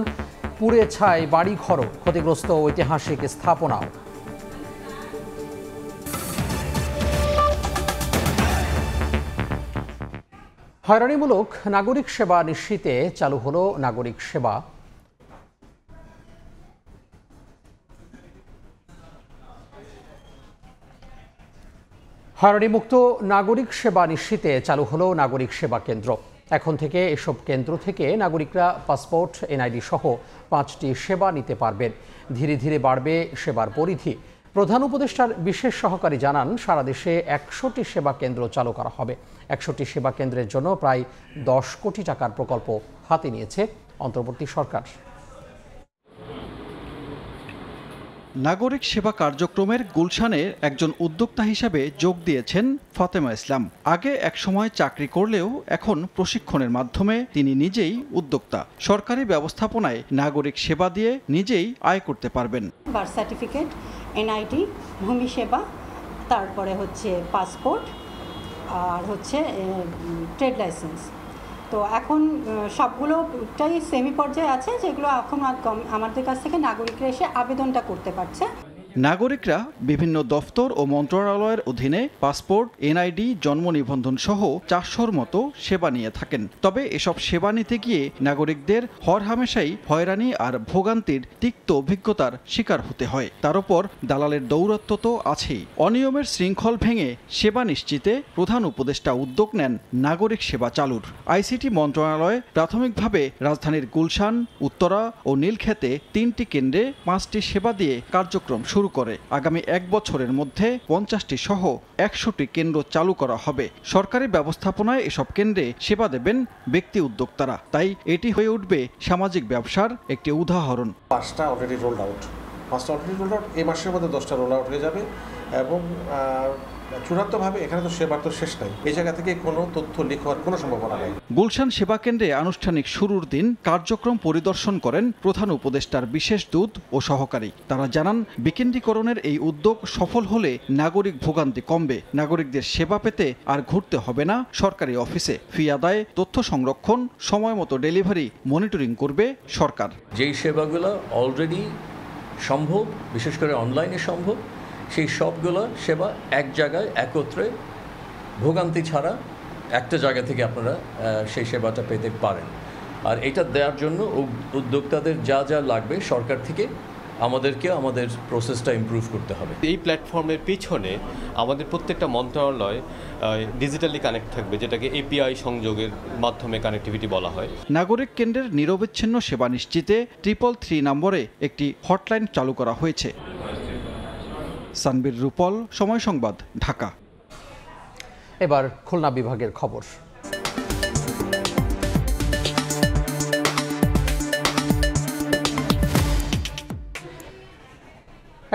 পুড়ে ছাই বাড়িঘরও, ক্ষতিগ্রস্ত ঐতিহাসিক স্থাপনাও। হয়রানিমূলক নাগরিক সেবা নিশ্চিতে চালু হলো নাগরিক সেবা। হয়রানিমুক্ত নাগরিক সেবা নিশ্চিতে চালু হলো নাগরিক সেবা কেন্দ্র। এখন থেকে এসব কেন্দ্র থেকে নাগরিকরা পাসপোর্ট, এনআইডি সহ 5টি সেবা নিতে পারবেন। ধীরে ধীরে বাড়বে সেবার পরিধি। প্রধান উপদেষ্টার বিশেষ সহকারী জানান, সারা দেশে 100টি সেবা কেন্দ্র চালু করা হবে। 100টি সেবা কেন্দ্রের জন্য প্রায় 10 কোটি টাকার প্রকল্প হাতে নিয়েছে অন্তর্বর্তী সরকার। নাগরিক সেবা কার্যক্রমের গুলশানে একজন উদ্যোক্তা হিসেবে যোগ দিয়েছেন ফাতেমা ইসলাম। আগে একসময় চাকরি করলেও এখন প্রশিক্ষণের মাধ্যমে তিনি নিজেই উদ্যোক্তা। সরকারি ব্যবস্থাপনায় নাগরিক সেবা দিয়ে নিজেই আয় করতে পারবেন। বার্থ সার্টিফিকেট, এনআইডি, ভূমি সেবা, তারপরে হচ্ছে পাসপোর্ট আর হচ্ছে ট্রেড লাইসেন্স। তো এখন সবগুলোটাই সেমি পর্যায়ে আছে, যেগুলো এখন আমাদের কাছ থেকে নাগরিকরা এসে আবেদনটা করতে পারছে। নাগরিকরা বিভিন্ন দফতর ও মন্ত্রণালয়ের অধীনে পাসপোর্ট, এনআইডি, জন্ম নিবন্ধন সহ 400-র মতো সেবা নিয়ে থাকেন। তবে এসব সেবা নিতে গিয়ে নাগরিকদের হরহামেশাই হয়রানি আর ভোগান্তির তিক্ত অভিজ্ঞতার শিকার হতে হয়। তার উপর দালালের দৌরাত্ম্য তো আছেই। অনিয়মের শৃঙ্খল ভেঙে সেবা নিশ্চিতে প্রধান উপদেষ্টা উদ্যোগ নেন নাগরিক সেবা চালুর। আইসিটি মন্ত্রণালয় প্রাথমিকভাবে রাজধানীর গুলশান, উত্তরা ও নীলক্ষেতে 3টি কেন্দ্রে 5টি সেবা দিয়ে কার্যক্রম শুরু করে। আগামী 1 বছরের মধ্যে 50টি সহ 100টি কেন্দ্র চালু করা হবে। সরকারি ব্যবস্থাপনায় এসব কেন্দ্রে সেবা দেবেন ব্যক্তি উদ্যোক্তারা। তাই এটি হয়ে উঠবে সামাজিক ব্যবসার একটি উদাহরণ। 5টা অলরেডি রোল্ড আউট, এই মাসের মধ্যে 10টা রোল আউট হয়ে যাবে এবং চূড়ান্তভাবে এখানে তো সেবার তো শেষ নাই। এই জায়গা থেকে কোনো তথ্য লিক হওয়ার কোনো সম্ভাবনা নেই। গুলশান সেবা কেন্দ্রে আনুষ্ঠানিক শুরুর দিন কার্যক্রম পরিদর্শন করেন প্রধান উপদেষ্টার বিশেষ দূত ও সহকারী। তারা জানান, বিকেন্দ্রীকরণের এই উদ্যোগ সফল হলে নাগরিক ভোগান্তি কমবে। নাগরিকদের সেবা পেতে আর ঘুরতে হবে না সরকারি অফিসে। ফি আদায়, তথ্য সংরক্ষণ, সময় মতো ডেলিভারি মনিটরিং করবে সরকার। যেই সেবাগুলো অলরেডি সম্ভব, বিশেষ করে অনলাইনে সম্ভব, সেই সবগুলো সেবা এক জায়গায় একত্রে ভোগান্তি ছাড়া একটা জায়গা থেকে আপনারা সেই সেবাটা পেতে পারেন। আর এটা দেওয়ার জন্য উদ্যোক্তাদের যা যা লাগবে সরকার থেকে আমাদেরকে আমাদের প্রসেসটা ইমপ্রুভ করতে হবে। এই প্ল্যাটফর্মের পিছনে আমাদের প্রত্যেকটা মন্ত্রণালয় ডিজিটালি কানেক্ট থাকবে, যেটাকে এপিআই সংযোগের মাধ্যমে কানেক্টিভিটি বলা হয়। নাগরিক কেন্দ্রের নিরবচ্ছিন্ন সেবা নিশ্চিতে 333 নম্বরে একটি হটলাইন চালু করা হয়েছে। সানবীর রূপল, সময় সংবাদ, ঢাকা। এবার খুলনা বিভাগের খবর।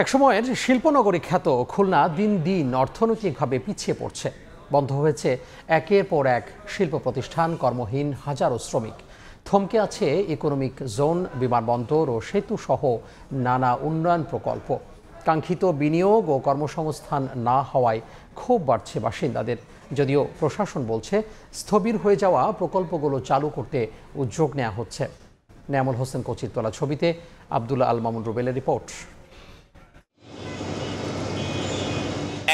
একসময়ের শিল্পনগরী খ্যাত খুলনা দিন দিন অর্থনৈতিকভাবে পিছিয়ে পড়ছে। বন্ধ হয়েছে একের পর এক শিল্প প্রতিষ্ঠান, কর্মহীন হাজারো শ্রমিক। থমকে আছে ইকোনমিক জোন, বিমানবন্দর ও সেতু সহ নানা উন্নয়ন প্রকল্প। কাঙ্ক্ষিত বিনিয়োগ ও কর্মসংস্থান না হওয়ায় ক্ষোভ বাড়ছে বাসিন্দাদের। যদিও প্রশাসন বলছে স্থবির হয়ে যাওয়া প্রকল্পগুলো চালু করতে উদ্যোগ নেওয়া হচ্ছে। নেয়ামুল হোসেন কোচির তোলা ছবিতে আব্দুল্লাহ আল মামুন রুবেলের রিপোর্ট।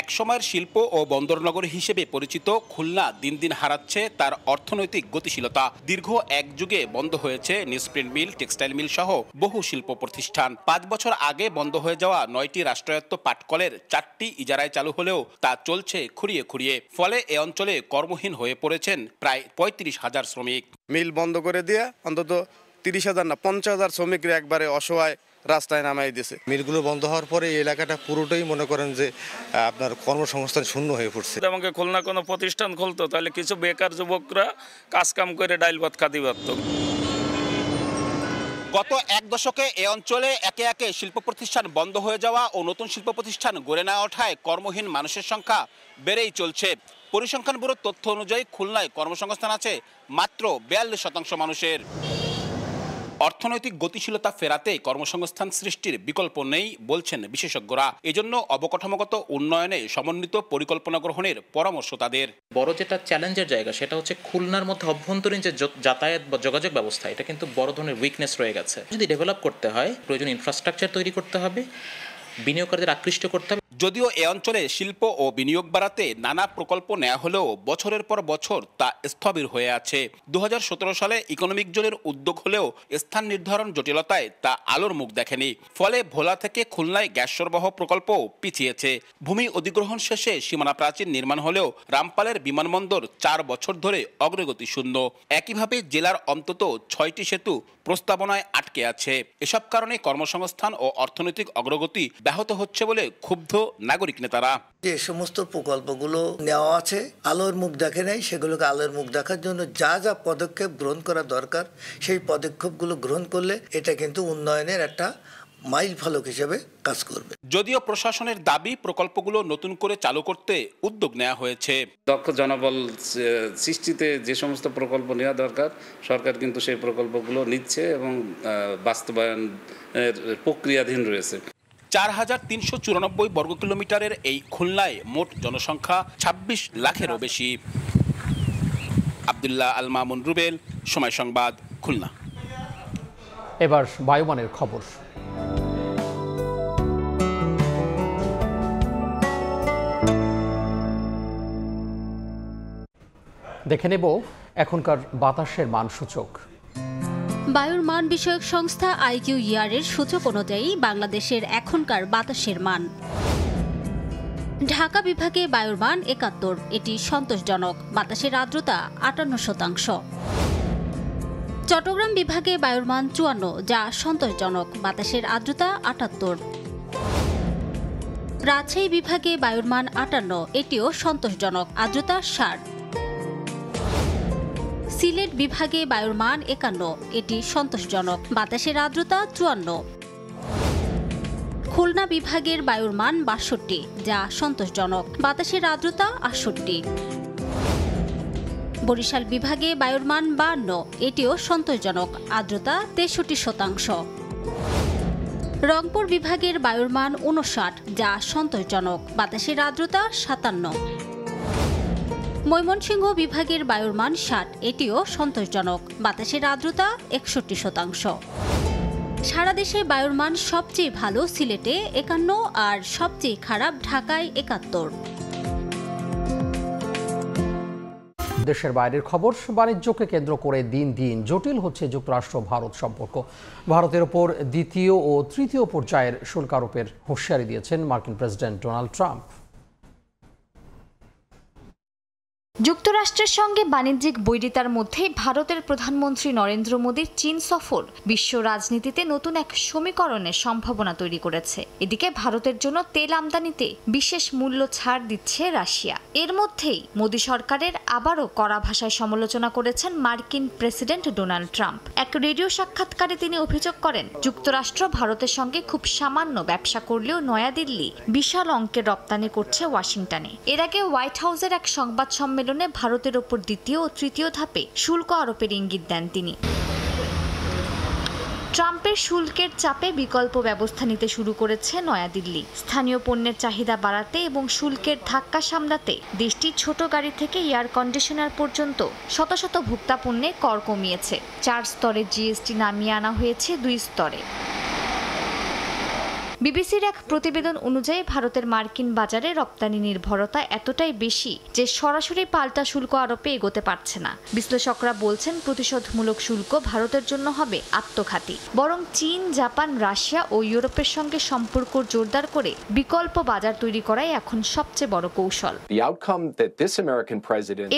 একসময়ের শিল্প ও বন্দরনগর হিসেবে পরিচিত খুলনা দিন দিন হারাচ্ছে তার অর্থনৈতিক গতিশীলতা। দীর্ঘ এক যুগে বন্ধ হয়েছে নিউজপ্রিন্ট মিল, টেক্সটাইল মিল সহ বহু শিল্প প্রতিষ্ঠান। 5 বছর আগে বন্ধ হয়ে যাওয়া 9টি রাষ্ট্রায়ত্ত পাটকলের 4টি ইজারায় চালু হলেও তা চলছে খুঁড়িয়ে খুঁড়িয়ে। ফলে এ অঞ্চলে কর্মহীন হয়ে পড়েছেন প্রায় 35,000 শ্রমিক। মিল বন্ধ করে দিয়ে অন্তত 30,000 না 50,000 শ্রমিকরা একবারে অসহায় রাস্তায় নামাই দিয়েছে। মিলগুলো বন্ধ হওয়ার পরে এই এলাকাটা পুরোটাই মনে করেন যে আপনার কর্মসংস্থান শূন্য হয়ে পড়ছে। আমাকে খুলনা কোনো প্রতিষ্ঠান খুলতো, তাহলে কিছু বেকার যুবকরা কাজ কাম করে ডাইল ভাত খাতি পারত। গত এক দশকে এ অঞ্চলে একে একে শিল্প প্রতিষ্ঠান বন্ধ হয়ে যাওয়া ও নতুন শিল্প প্রতিষ্ঠান গড়ে না ওঠায় কর্মহীন মানুষের সংখ্যা বেড়েই চলছে। পরিসংখ্যান ব্যুরোর তথ্য অনুযায়ী খুলনায় কর্মসংস্থান আছে মাত্র 42% মানুষের। অর্থনৈতিক গতিশীলতা ফেরাতে কর্মসংস্থান সৃষ্টির বিকল্প নেই বলছেন বিশেষজ্ঞরা। এজন্য অবকাঠামোগত উন্নয়নে সমন্বিত পরিকল্পনা গ্রহণের পরামর্শ তাদের। বড় যেটা চ্যালেঞ্জের জায়গা সেটা হচ্ছে খুলনার মধ্যে অভ্যন্তরীণ যে যাতায়াত বা যোগাযোগ ব্যবস্থা, এটা কিন্তু বড় ধরনের উইকনেস রয়ে গেছে। যদি ডেভেলপ করতে হয় প্রয়োজনীয় ইনফ্রাস্ট্রাকচার তৈরি করতে হবে, বিনিয়োগকারীদের আকৃষ্ট করতে হবে। যদিও এ অঞ্চলে শিল্প ও বিনিয়োগ বাড়াতে নানা প্রকল্প নেওয়া হলেও বছরের পর বছর তা স্থবির হয়ে আছে। 2017 সালে ইকোনমিক জোনের উদ্যোগ হলেও স্থান নির্ধারণ জটিলতায় তা আলোর মুখ দেখেনি। ফলে ভোলা থেকে খুলনায় গ্যাস সরবরাহ প্রকল্প পিছিয়েছে। ভূমি অধিগ্রহণ শেষে সীমানা প্রাচীর নির্মাণ হলেও রামপালের বিমানবন্দর 4 বছর ধরে অগ্রগতি শূন্য। একইভাবে জেলার অন্তত 6টি সেতু প্রস্তাবনায় আটকে আছে। এসব কারণে কর্মসংস্থান ও অর্থনৈতিক অগ্রগতি ব্যাহত হচ্ছে বলে ক্ষুব্ধ নাগরিক নেতারা। যে সমস্ত প্রকল্পগুলো নেওয়া আছে আলোর মুখ দেখে নাই, সেগুলোকে আলোর মুখ দেখার জন্য যা যা পদক্ষেপ গ্রহণ করা দরকার সেই পদক্ষেপগুলো গ্রহণ করলে এটা কিন্তু উন্নয়নের একটা মাইল ফলক হিসেবে কাজ করবে। যদিও প্রশাসনের দাবি প্রকল্পগুলো নতুন করে চালু করতে উদ্যোগ নেওয়া হয়েছে। দক্ষ জনবল সৃষ্টিতে যে সমস্ত প্রকল্প নেওয়া দরকার সরকার কিন্তু সেই প্রকল্পগুলো নিচ্ছে এবং বাস্তবায়নের প্রক্রিয়াধীন রয়েছে। 4,394 বর্গ কিলোমিটারের এই খুলনায় মোট জনসংখ্যা 26 লাখেরও বেশি। আব্দুল্লাহ আল মামুন রুবেল, সময় সংবাদ, খুলনা। এবার বায়ুমানের খবর। দেখে নেব এখনকার বাতাসের মান সূচক। বায়ুর মান বিষয়ক সংস্থা IQER এর সূচক অনুযায়ী বাংলাদেশের এখনকার বাতাসের মান। ঢাকা বিভাগে বায়ুর মান 71, এটি সন্তোষজনক, বাতাসের আর্দ্রতা 58%। চট্টগ্রাম বিভাগে বায়ুর মান 54, যা সন্তোষজনক, বাতাসের আর্দ্রতা 78। রাজশাহী বিভাগে বায়ুর মান 58, এটিও সন্তোষজনক, আর্দ্রতা 60। সিলেট বিভাগে বায়ুর মান 51, এটি সন্তোষজনক, বাতাসের আর্দ্রতা 54। খুলনা বিভাগের বায়ুর মান 62, যা সন্তোষজনক, বাতাসের আর্দ্রতা 68। বরিশাল বিভাগে বায়ুর মান 52, এটিও সন্তোষজনক, আর্দ্রতা 63%। রংপুর বিভাগের বায়ুর মান 59, যা সন্তোষজনক, বাতাসের আর্দ্রতা 57। ময়মনসিংহ বিভাগের বায়ুর মান 60, এটিও সন্তোষজনক, বাতাসের আর্দ্রতা 61%। সারা দেশে বায়ুর মান সবচেয়ে ভালো সিলেটে ৫১ আর সবচেয়ে খারাপ ঢাকায় ৭১। দেশের বাইরের খবর, বাণিজ্যকে কেন্দ্র করে দিন দিন জটিল হচ্ছে যুক্তরাষ্ট্র ভারত সম্পর্ক। ভারতের ওপর দ্বিতীয় ও তৃতীয় পর্যায়ের শুল্ক আরোপের হুঁশিয়ারি দিয়েছেন মার্কিন প্রেসিডেন্ট ডোনাল্ড ট্রাম্প। যুক্তরাষ্ট্রের সঙ্গে বাণিজ্যিক বৈরিতার মধ্যে ভারতের প্রধানমন্ত্রী নরেন্দ্র মোদীর চীন সফর বিশ্ব রাজনীতিতে নতুন এক সমীকরণের সম্ভাবনা তৈরি করেছে। এদিকে ভারতের জন্য তেল আমদানিতে বিশেষ মূল্য ছাড় দিচ্ছে রাশিয়া। এর মধ্যেই মোদী সরকারের আবারও কড়া ভাষায় সমালোচনা করেছেন মার্কিন প্রেসিডেন্ট ডোনাল্ড ট্রাম্প। এক রেডিও সাক্ষাৎকারে তিনি অভিযোগ করেন, যুক্তরাষ্ট্র ভারতের সঙ্গে খুব সামান্য ব্যবসা করলেও নয়াদিল্লি বিশাল অঙ্কের রপ্তানি করছে ওয়াশিংটনে। এর আগে হোয়াইট হাউসের এক সংবাদ সম্মেলনে ভারতের ওপর দ্বিতীয় ও তৃতীয় ধাপে শুল্ক আরোপের ইঙ্গিত দেন তিনি। ট্রাম্পের শুল্কের চাপে বিকল্প ব্যবস্থা নিতে শুরু করেছে নয়াদিল্লি। স্থানীয় পণ্যের চাহিদা বাড়াতে এবং শুল্কের ধাক্কা সামলাতে দেশটি ছোট গাড়ি থেকে এয়ার কন্ডিশনার পর্যন্ত শত শত ভোক্তা পণ্যে কর কমিয়েছে। 4 স্তরে জিএসটি নামিয়ে আনা হয়েছে 2 স্তরে। বিবিসির এক প্রতিবেদন অনুযায়ী ভারতের মার্কিন বাজারে রপ্তানি নির্ভরতা এতটাই বেশি যে সরাসরি পাল্টা শুল্ক আরোপে এগোতে পারছে না। বিশ্লেষকরা বলছেন, প্রতিশোধমূলক শুল্ক ভারতের জন্য হবে আত্মঘাতী। বরং চীন, জাপান, রাশিয়া ও ইউরোপের সঙ্গে সম্পর্ক জোরদার করে বিকল্প বাজার তৈরি করাই এখন সবচেয়ে বড় কৌশল।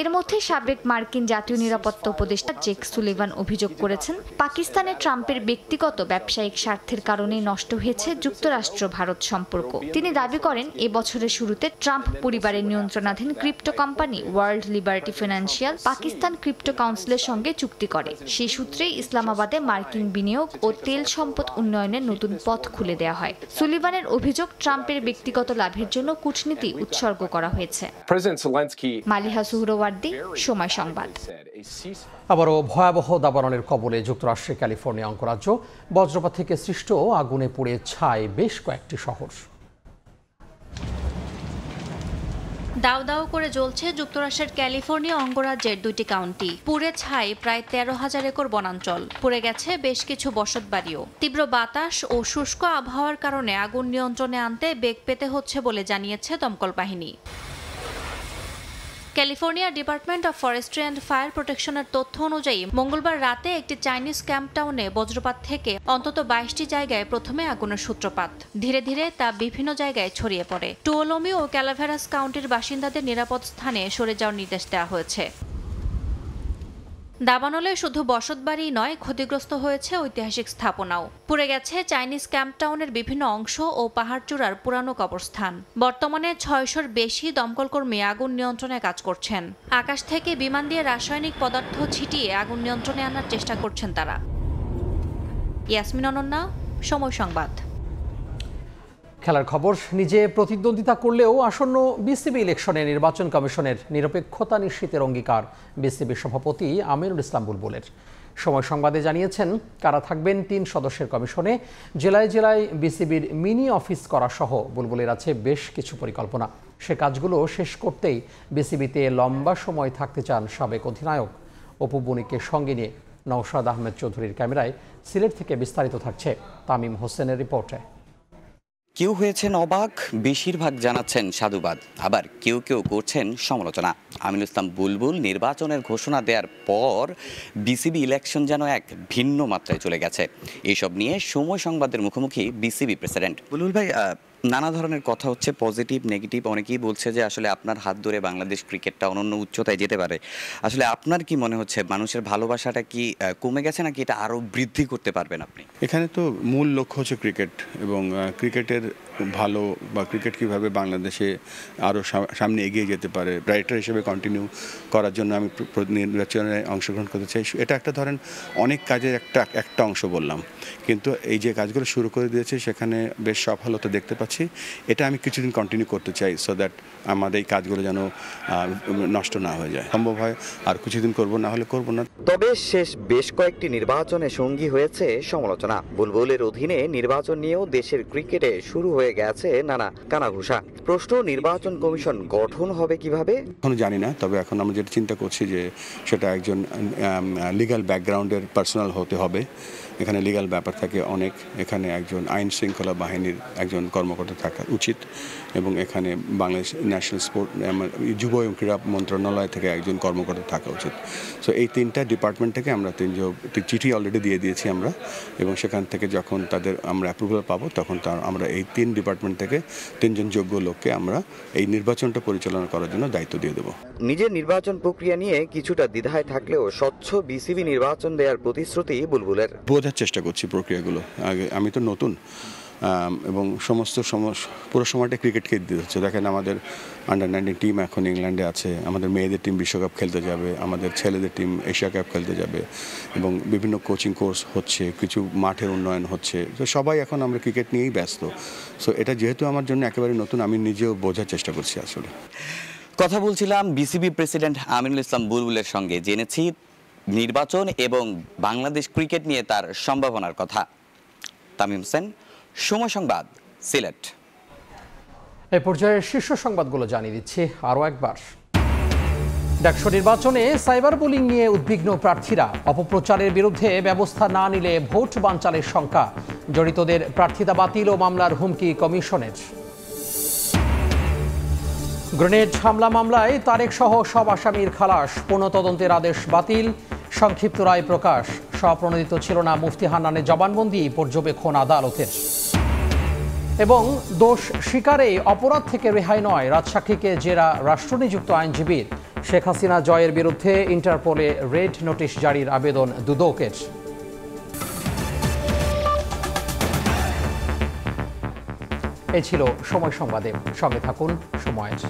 এর মধ্যে সাবেক মার্কিন জাতীয় নিরাপত্তা উপদেষ্টা জেক সুলিভান অভিযোগ করেছেন, পাকিস্তানে ট্রাম্পের ব্যক্তিগত ব্যবসায়িক স্বার্থের কারণে নষ্ট হয়েছে যুক্তরাষ্ট্র ভারত সম্পর্ক। তিনি দাবি করেন, এ বছরের শুরুতে ট্রাম্প পরিবারের নিয়ন্ত্রণাধীন crypto company World Liberty Financial Pakistan crypto কাউন্সিলের সঙ্গে চুক্তি করে। সেই সূত্রেই ইসলামাবাদে মার্কিন বিনিয়োগ ও তেল সম্পদ উন্নয়নের নতুন পথ খুলে দেওয়া হয়। সুলিভানের অভিযোগ, ট্রাম্পের ব্যক্তিগত লাভের জন্য কূটনীতি উৎসর্গ করা হয়েছে। মালিহা সুহরওয়ার্দী, সময় সংবাদ। আবারও ভয়াবহ দাবানলের কবলে যুক্তরাষ্ট্রের ক্যালিফোর্নিয়া অঙ্গরাজ্য। বজ্রপাত থেকে সৃষ্ট আগুনে পুড়ে ছাই বেশ কয়েকটি শহর। দাউ দাউ করে জ্বলছে যুক্তরাষ্ট্রের ক্যালিফোর্নিয়া অঙ্গরাজ্যের 2টি কাউন্টি। পুড়ে ছাই প্রায় 13,000 একর বনাঞ্চল। পুড়ে গেছে বেশ কিছু বসতবাড়িও। তীব্র বাতাস ও শুষ্ক আবহাওয়ার কারণে আগুন নিয়ন্ত্রণে আনতে বেগ পেতে হচ্ছে বলে জানিয়েছে দমকল বাহিনী। California Department of Forestry and Fire প্রোটেকশনের তথ্য অনুযায়ী মঙ্গলবার রাতে একটি চাইনিজ ক্যাম্প টাউনে বজ্রপাত থেকে অন্তত 22টি জায়গায় প্রথমে আগুনের সূত্রপাত। ধীরে ধীরে তা বিভিন্ন জায়গায় ছড়িয়ে পড়ে। টুওলোমি ও ক্যালাভেরাস কাউন্টির বাসিন্দাদের নিরাপদ স্থানে সরে যাওয়ার নির্দেশ দেওয়া হয়েছে। দাবানলে শুধু বসতবাড়ি নয়, ক্ষতিগ্রস্ত হয়েছে ঐতিহাসিক স্থাপনাও। পুড়ে গেছে চাইনিজ ক্যাম্প টাউনের বিভিন্ন অংশ ও পাহাড়চূড়ার পুরানো কবরস্থান। বর্তমানে 600-র বেশি দমকলকর্মী আগুন নিয়ন্ত্রণে কাজ করছেন। আকাশ থেকে বিমান দিয়ে রাসায়নিক পদার্থ ছিটিয়ে আগুন নিয়ন্ত্রণে আনার চেষ্টা করছেন তারা। ইয়াসমিন অনন্যা, সময় সংবাদ। খেলার খবর, নিজে প্রতিদ্বন্দ্বিতা করলেও আসন্ন বিসিবি ইলেকশনে নির্বাচন কমিশনের নিরপেক্ষতা নিশ্চিতের অঙ্গীকার বিসিবি সভাপতি আমিনুল ইসলাম বুলবুলের। সময় সংবাদে জানিয়েছেন, কারা থাকবেন 3 সদস্যের কমিশনে। জেলায় জেলায় বিসিবির মিনি অফিস করা সহ বুলবুলের আছে বেশ কিছু পরিকল্পনা। সে কাজগুলো শেষ করতেই বিসিবিতে লম্বা সময় থাকতে চান সাবেক অধিনায়ক অপু বণিককে সঙ্গে নিয়ে। নওশাদ আহমেদ চৌধুরীর ক্যামেরায় সিলেট থেকে বিস্তারিত থাকছে তামিম হোসেনের রিপোর্টে। কেউ হয়েছেন অবাক, বেশিরভাগ জানাচ্ছেন সাধুবাদ, আবার কেউ কেউ করছেন সমালোচনা। আমিনুল ইসলাম বুলবুল নির্বাচনের ঘোষণা দেওয়ার পর বিসিবি ইলেকশন যেন এক ভিন্ন মাত্রায় চলে গেছে। এইসব নিয়ে সময় সংবাদের মুখোমুখি বিসিবি প্রেসিডেন্ট। বুলবুল ভাই, নানা ধরনের কথা হচ্ছে, পজিটিভ নেগেটিভ। অনেকেই বলছে যে আসলে আপনার হাত ধরে বাংলাদেশ ক্রিকেটটা অনন্য উচ্চতায় যেতে পারে। আসলে আপনার কি মনে হচ্ছে, মানুষের ভালোবাসাটা কি কমে গেছে নাকি এটা আরও বৃদ্ধি করতে পারবেন আপনি? এখানে তো মূল লক্ষ্য হচ্ছে ক্রিকেট, এবং ক্রিকেটের ভালো বা ক্রিকেট কীভাবে বাংলাদেশে আরও সামনে এগিয়ে যেতে পারে, রাইটার হিসেবে কন্টিনিউ করার জন্য আমি নির্বাচনে অংশগ্রহণ করতে চাই। এটা একটা ধরেন অনেক কাজের একটা অংশ বললাম, কিন্তু এই যে কাজগুলো শুরু করে দিয়েছে সেখানে বেশ সফলতা দেখতে পাচ্ছি। করছি, এটা আমি কিছুদিন কন্টিনিউ করতে চাই, সো দ্যাট আমাদের এই কাজগুলো যেন নষ্ট না হয়ে যায়। সম্ভব হয় আর কিছুদিন করব, না হলে করব না। তবে শেষ বেশ কয়েকটি নির্বাচনে সঙ্গী হয়েছে সমালোচনা। বুলবুলের অধীনে নির্বাচন নিয়েও দেশের ক্রিকেটে শুরু হয়ে গেছে নানা কানাঘুষা। প্রশ্ন, নির্বাচন কমিশন গঠন হবে কিভাবে? এখনো জানি না, তবে এখন আমরা যেটা চিন্তা করছি যে সেটা একজন লিগ্যাল ব্যাকগ্রাউন্ডের পার্সোনাল হতে হবে। এখানে লিগ্যাল ব্যাপার থাকে অনেক, এখানে একজন আইন শৃঙ্খলা বাহিনীর একজন কর্মকর্তা থাকা উচিত, এবং এখানে বাংলাদেশ ন্যাশনাল স্পোর্ট যুব এবং ক্রীড়া মন্ত্রণালয় থেকে একজন কর্মকর্তা থাকা উচিত। সো এই তিনটা ডিপার্টমেন্ট থেকে আমরা চিঠি অলরেডি দিয়ে দিয়েছি আমরা, এবং সেখান থেকে যখন তাদের আমরা অ্যাপ্রুভাল পাবো তখন আমরা এই 3 ডিপার্টমেন্ট থেকে 3 জন যোগ্য লোককে আমরা এই নির্বাচনটা পরিচালনা করার জন্য দায়িত্ব দিয়ে দেবো। নিজের নির্বাচন প্রক্রিয়া নিয়ে কিছুটা দ্বিধায় থাকলেও স্বচ্ছ বিসিবি নির্বাচন দেওয়ার প্রতিশ্রুতি বুলবুলের। বোঝার চেষ্টা করছি প্রক্রিয়াগুলো। আমি তো নতুন, এবং পুরো সময়টা ক্রিকেটকে দিতে হচ্ছে। দেখেন, আমাদের আন্ডার-19 টিম এখন ইংল্যান্ডে আছে, আমাদের মেয়েদের টিম বিশ্বকাপ খেলতে যাবে, আমাদের ছেলেদের টিম এশিয়া কাপ খেলতে যাবে, এবং বিভিন্ন কোচিং কোর্স হচ্ছে, কিছু মাঠের উন্নয়ন হচ্ছে। তো সবাই এখন আমরা ক্রিকেট নিয়েই ব্যস্ত। সো এটা যেহেতু আমার জন্য একেবারে নতুন, আমি নিজেও বোঝার চেষ্টা করছি। আসলে কথা বলছিলাম বিসিবি প্রেসিডেন্ট আমিনুল ইসলাম বুলবুলের সঙ্গে। জেনেছি নির্বাচন এবং বাংলাদেশ ক্রিকেট নিয়ে তার সম্ভাবনার কথা। তামিম হোসেন, সময় সংবাদ, সিলেট। এই পর্যায়ে শীর্ষ সংবাদগুলো জানিয়ে দিচ্ছি আরও একবার। ডাকসু নির্বাচনে সাইবার বুলিং নিয়ে উদ্বিগ্ন প্রার্থীরা। অপপ্রচারের বিরুদ্ধে ব্যবস্থা না নিলে ভোট বানচালের শঙ্কা। জড়িতদের প্রার্থিতা বাতিল ও মামলার হুমকি কমিশনের। গ্রেনেড হামলা মামলায় তারেক সহ সব আসামির খালাস। পুনঃতদন্তের আদেশ বাতিল। সংক্ষিপ্ত রায় প্রকাশ। স্বপ্রণোদিত ছিল না মুফতি হান্নানের জবানবন্দি, পর্যবেক্ষণ আদালতের। এবং দোষ স্বীকারে অপরাধ থেকে রেহাই নয়, রাজসাক্ষীকে জেরা রাষ্ট্রনিযুক্ত আইনজীবীর। শেখ হাসিনা জয়ের বিরুদ্ধে ইন্টারপোলে রেড নোটিশ জারির আবেদন দুদকের। এই ছিল সময় সংবাদে। সঙ্গে থাকুন সময়ের।